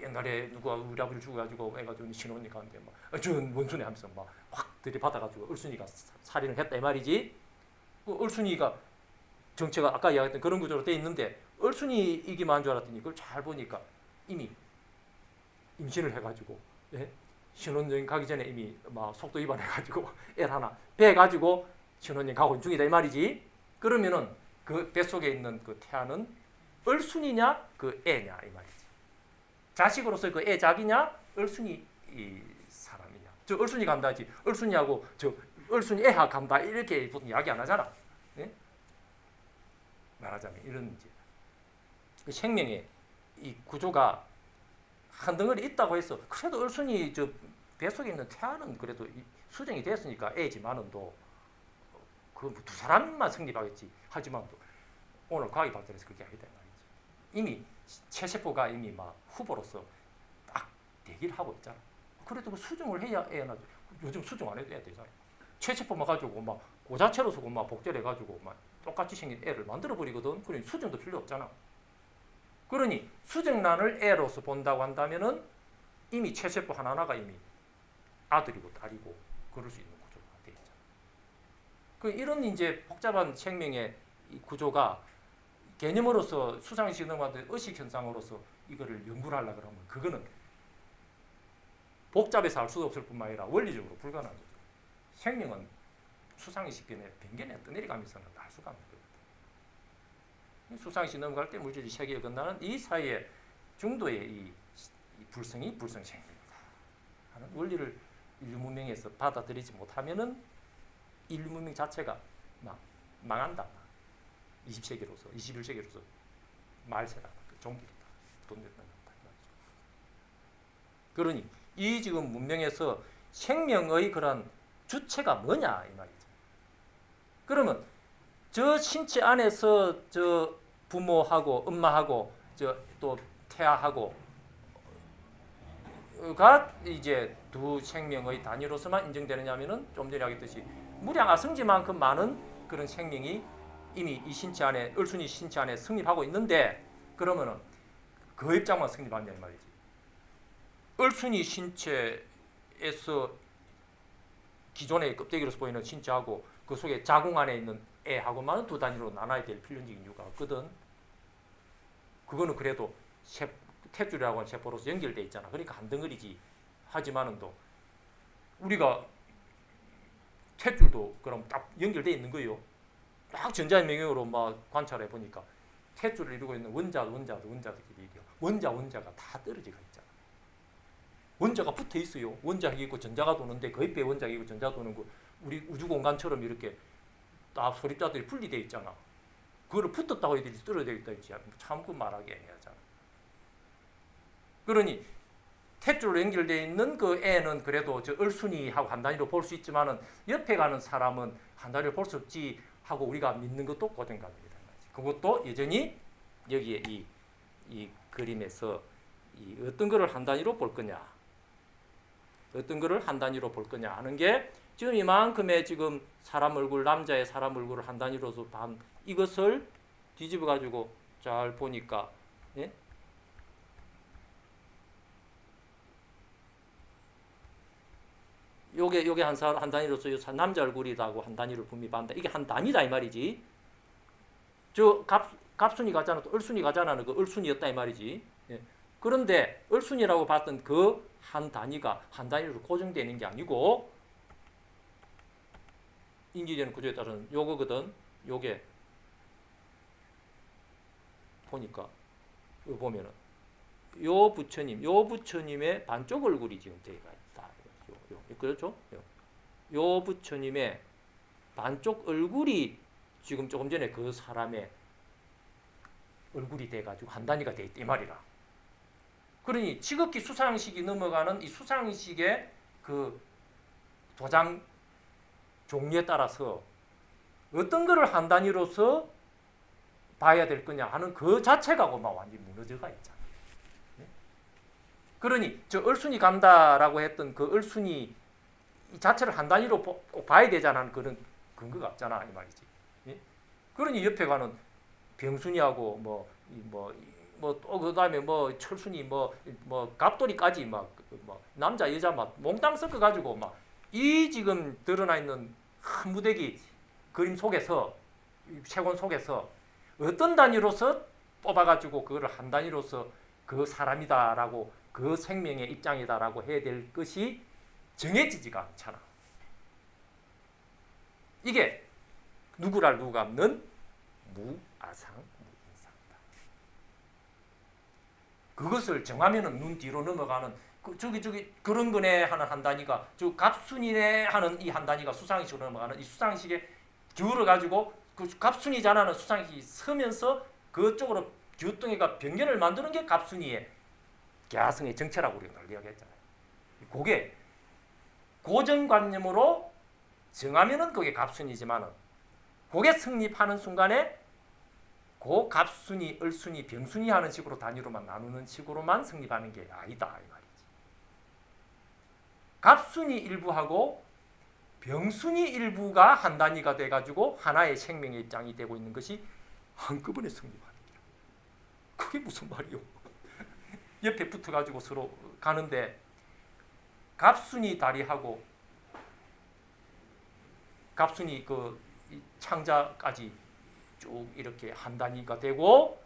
Speaker 1: 옛날에 누가 우리 아버지를 죽어가지고 해가지고 신혼이가 한데 막저 원순이 하면서 막 확 들이받아가지고 얼순이가 살인을 했다 이 말이지. 그 얼순이가 정체가 아까 이야기했던 그런 구조로 돼 있는데 얼순이이기만 한 줄 알았더니 그걸 잘 보니까 이미 임신을 해가지고 신혼여행 가기 전에 이미 막 속도 위반해가지고 애 하나 배가지고 신혼여행 가고 중이다 이 말이지. 그러면은 그 뱃속에 있는 그 태아는 얼순이냐 그 애냐 이 말이지. 자식으로서 그 애 자기냐 얼순이 이 사람이냐. 저 얼순이 간다지 얼순이하고 저 얼순이 애하 간다 이렇게 보통 이야기 안 하잖아. 네? 말하자면 이런 이제 그 생명의 이 구조가 한 덩어리 있다고 해서 그래도 얼순이 저 뱃속에 있는 태아는 그래도 수정이 됐으니까 애지만은도 그 두 사람만 성립하겠지. 하지만 또 오늘 과학이 발달해서 그게 아니다 말이지. 이미 체세포가 이미 막 후보로서 딱 대기를 하고 있잖아. 그래도 그 수정을 해야 애 나죠. 요즘 수정 안 해도 애 되잖아. 체세포만 가지고 막 그 자체로서 막 복제를 해가지고 막 똑같이 생긴 애를 만들어 버리거든. 그러니 수정도 필요 없잖아. 그러니 수정란을 애로서 본다고 한다면은 이미 체세포 하나하나가 이미 아들이고 딸이고 그럴 수 있는 구조가 돼 있잖아. 그 이런 이제 복잡한 생명의 이 구조가 개념으로서 수상식 넘어가는데 의식 현상으로서 이거를 연구를 하려고 그러면 그거는 복잡해서 알 수도 없을 뿐만 아니라 원리적으로 불가능한 거죠. 생명은 수상식 변변에 떠내려가면서는 알 수가 없는 거거든. 수상식 넘어갈 때 물질이 세계에 건너는 이 사이에 중도의 이 불성이 불성생명이다 하는 원리를 인류 문명에서 받아들이지 못하면은 인류 문명 자체가 망한다. 20세기로서 21세기로서 말세다. 종기다. 돈됐다. 그러니 이 지금 문명에서 생명의 그런 주체가 뭐냐 이 말이죠. 그러면 저 신체 안에서 저 부모하고 엄마하고 저 또 태아하고 가 이제 두 생명의 단위로서만 인정되느냐면은 좀 전에 하겠듯이 무량아성지만큼 많은 그런 생명이 이미 이 신체 안에 을순이 신체 안에 성립하고 있는데 그러면은 그 입장만 성립한다 이 말이지. 을순이 신체에서 기존의 껍데기로서 보이는 신체하고 그 속에 자궁 안에 있는 애하고만 두 단위로 나눠야 될 필연적인 이유가 없거든. 그거는 그래도 탯줄이라고 하는 세포로서 연결돼 있잖아. 그러니까 한 덩어리지. 하지만은 또 우리가 탯줄도 그럼 딱 연결돼 있는 거예요. 딱 전자의 명령으로 막 관찰해 보니까 탯줄을 이루고 있는 원자들끼리 원자가 다 떨어지가 있잖아. 원자가 붙어 있어요. 원자핵이 있고 전자가 도는데 그 옆에 원자핵이 있고 전자가 도는 거 우리 우주 공간처럼 이렇게 다 소립자들이 분리돼 있잖아. 그거를 붙었다고 애들이 떨어져 있다 했지. 참 그 말하기 애매하잖아. 그러니 탯줄로 연결되어 있는 그 애는 그래도 저 을순이하고 한 단위로 볼 수 있지만은 옆에 가는 사람은 한 단위로 볼 수 없지 하고 우리가 믿는 것도 고정관념이다. 그것도 여전히 여기에 이 그림에서 이 어떤 거를 한 단위로 볼 거냐, 어떤 거를 한 단위로 볼 거냐 하는 게 지금 이만큼의 지금 사람 얼굴, 남자의 사람 얼굴을 한 단위로서 반 이것을 뒤집어 가지고 잘 보니까 예? 요게 한 단위로서 남자 얼굴이라고 한 단위를 분명히 봤는데 이게 한 단위다 이 말이지. 저 갑순이 가잖아, 또 을순이 가잖아. 그 을순이었다 이 말이지. 예. 그런데 을순이라고 봤던 그 한 단위가 한 단위로 고정되는 게 아니고 인지되는 구조에 따른 요거거든. 요게 보니까 요 보면은 요 부처님의 반쪽 얼굴이 지금 되어 있다. 그렇죠? 요 부처님의 반쪽 얼굴이 지금 조금 전에 그 사람의 얼굴이 돼가지고 한 단위가 돼 있다 이 말이라. 그러니 지극히 수상식이 넘어가는 이 수상식의 그 도장 종류에 따라서 어떤 거를 한 단위로서 봐야 될 거냐 하는 그 자체가 완전히 무너져가 있잖아. 그러니 저 을순이 간다라고 했던 그 을순이 자체를 한 단위로 꼭 봐야 되잖아. 그런 근거가 없잖아 이 말이지. 그러니 옆에 가는 병순이하고 또 그다음에 뭐 철순이 뭐 갑돌이까지 뭐 남자 여자 막 몽땅 섞어 가지고 막 이 지금 드러나 있는 큰 무대기 그림 속에서 채권 속에서 어떤 단위로서 뽑아가지고 그거를 한 단위로서 그 사람이다라고 그 생명의 입장이다라고 해야 될 것이 정해지지가 않잖아. 이게 누구랄 누가 없는 무아상 무인상이다. 그것을 정하면은 눈 뒤로 넘어가는 저기 그런 거네 하는 한 단위가 저 갑순이네 하는 이 한 단위가 수상식으로 넘어가는 이 수상식에 기울어 가지고 그 갑순이잖아는 수상식이 서면서 그쪽으로 기우뚱이가 변견을 만드는 게 갑순이의 개화성의 정체라고 우리가 늘 이야기했잖아요. 그게 고정관념으로 정하면은 그게 갑순이지만은 그게 성립하는 순간에 그 갑순이, 을순이, 병순이 하는 식으로 단위로만 나누는 식으로만 성립하는 게 아니다 이 말이지. 갑순이 일부하고 병순이 일부가 한 단위가 돼가지고 하나의 생명의 입장이 되고 있는 것이 한꺼번에 성립하는 거야. 그게 무슨 말이요? 옆에 붙어가지고 서로 가는데 갑순이 다리하고 갑순이 그 창자까지 쭉 이렇게 한 단위가 되고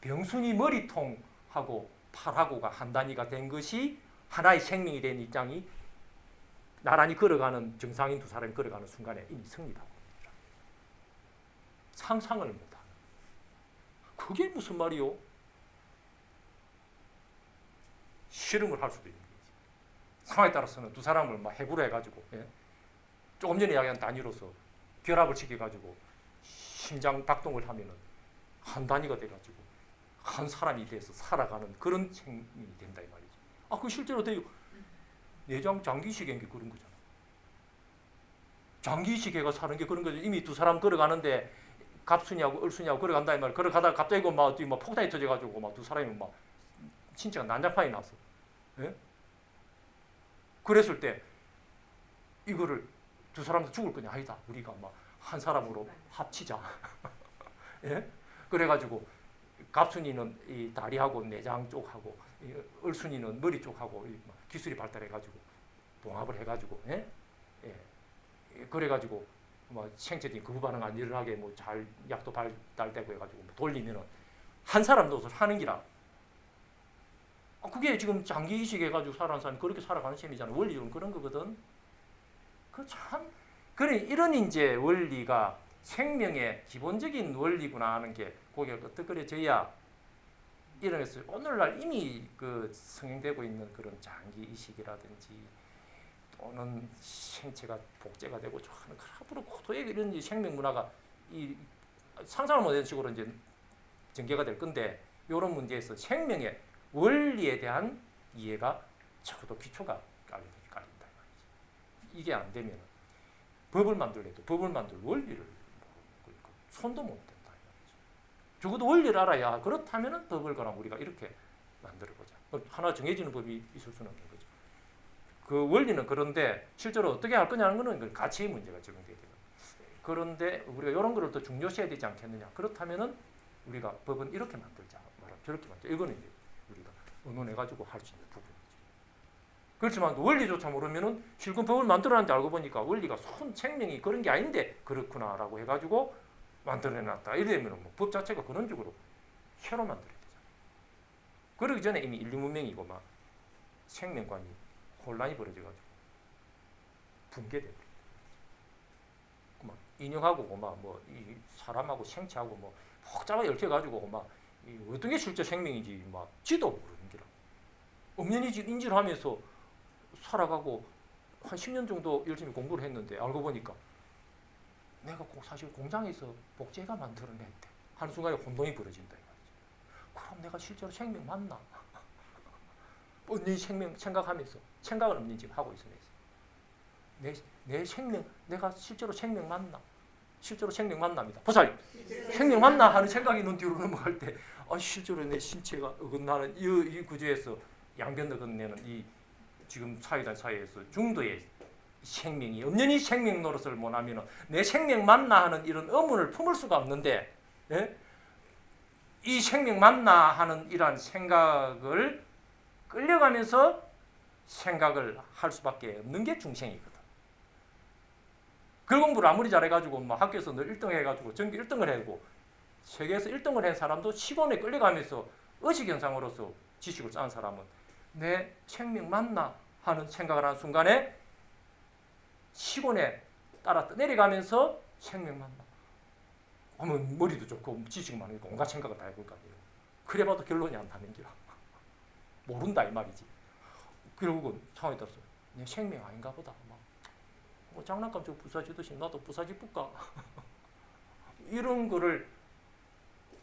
Speaker 1: 병순이 머리통하고 팔하고가 한 단위가 된 것이 하나의 생명이 된 입장이 나란히 걸어가는 정상인 두 사람이 걸어가는 순간에 이미 승리다. 상상을 못하는. 그게 무슨 말이요? 실험을 할 수도 있는 거지. 상황에 따라서는 두 사람을 막 해부를 해가지고, 예? 조금 전에 이야기한 단위로서 결합을 시켜가지고 심장 박동을 하면은 한 단위가 돼가지고 한 사람이 돼서 살아가는 그런 생명이 된다 이 말이지. 아, 그 실제로 돼요. 내장 장기시계인 게 그런 거잖아. 장기시계가 사는 게 그런 거죠. 이미 두 사람 걸어가는데 갑순이하고 을순이하고 걸어간다 이 말. 걸어가다가 갑자기 막 폭탄이 터져가지고 막 두 사람이 막 진짜 난장판이 났어. 예? 그랬을 때 이거를 두 사람도 죽을 거냐? 아니다. 우리가 막 한 사람으로 합치자. 예? 그래가지고 갑순이는 이 다리하고 내장 쪽하고 을순이는 머리 쪽하고 기술이 발달해가지고 봉합을 해가지고, 예? 예. 그래가지고 뭐 생체적인 거부 반응 안 일어나게 뭐 잘 약도 발달되고 해가지고 뭐 돌리면은 한 사람 노릇을 하는 기라. 그게 지금 장기 이식 해가지고 살아가는 사람이 그렇게 살아가는 셈이잖아. 원리는 그런 거거든. 그 참 그래 이런 이제 원리가 생명의 기본적인 원리구나 하는 게 고개가 끄덕거려져야 이런에서 오늘날 이미 그 성행되고 있는 그런 장기 이식이라든지 또는 생체가 복제가 되고 하는 앞으로 고도의 이런 생명 문화가 이 상상을 못하는 식으로 이제 전개가 될 건데 이런 문제에서 생명의 원리에 대한 이해가 적어도 기초가 깔린다. 이게 안 되면 법을 만들래도 법을 만들 원리를 모르고 손도 못 댄다. 적어도 원리를 알아야 그렇다면 법을 그럼 우리가 이렇게 만들어보자. 하나 정해지는 법이 있을 수는 없는 거죠. 그 원리는 그런데 실제로 어떻게 할 거냐는 것은 가치의 문제가 적용되게 되는. 그런데 우리가 이런 거를 더 중요시해야 되지 않겠느냐. 그렇다면은 우리가 법은 이렇게 만들자, 저렇게 만들자. 이거는 이제 우리가 의논해가지고 할 수 있는 부분이죠. 그렇지만 원리조차 모르면은 실컷 법을 만들어놨는데 알고 보니까 원리가 손 생명이 그런 게 아닌데 그렇구나라고 해가지고 만들어놨다. 이러면 뭐 법 자체가 그런 식으로 새로 만들어야 되잖아요. 그러기 전에 이미 인류 문명이고 막 생명관이 혼란이 벌어져가지고 붕괴돼. 막 인형하고 막뭐이 사람하고 생체하고 뭐 복잡하게 얽혀가지고 막 어떤 게 실제 생명인지 막 지도 모르는 게라. 엄연히 인지를 하면서 살아가고 한 10년 정도 열심히 공부를 했는데 알고 보니까 내가 사실 공장에서 복제가 만들어냈대 하는 순간에 혼동이 벌어진다. 그럼 내가 실제로 생명 맞나? 언니 생명 생각하면서 생각을 없는 지금 하고 있으면서 내 생명 내가 실제로 생명 맞나? 실제로 생명 만납니다. 보살 생명 맞나 하는 생각이 눈 뒤로 넘어갈 때 실제로 내 신체가 어긋나는 이 구조에서 양변 어긋내는 이 지금 사회단 사회에서 중도의 생명이 엄연히 생명 노릇을 못하면 내 생명 맞나 하는 이런 의문을 품을 수가 없는데, 예? 이 생명 맞나 하는 이러한 생각을 끌려가면서 생각을 할 수밖에 없는 게 중생이거든. 글 공부를 아무리 잘해가지고 막 학교에서 늘 1등 해가지고 전교 1등을 하고 세계에서 1등을 한 사람도 시골에 끌려가면서 의식현상으로서 지식을 쌓은 사람은 내 생명 맞나 하는 생각을 하는 순간에 시골에 따라 내려가면서 생명 맞나 하면 머리도 좋고 지식 많으니까 온갖 생각을 다 해볼 거 아니에요. 그래봐도 결론이 안 나는 기라. 모른다 이 말이지. 결국은 상황에 따라서 내 생명 아닌가 보다. 뭐 장난감 저 부사지듯이 나도 부사지 볼까? 이런 거를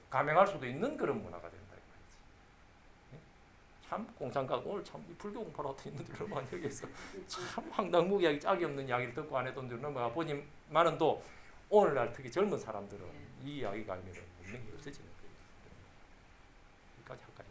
Speaker 1: 감행할 수도 있는 그런 문화가 된다 이 말이지. 참 공상각 오늘 참 불교 공부하러 있는 분들 많이 여기서 참 황당무계하게 짝이 없는 이야기를 듣고 안 했던 줄 넘어가 보니만은 또 오늘날 특히 젊은 사람들은 이 이야기가 아니면 분명히 없어지는 거예요. 여기까지 할까요?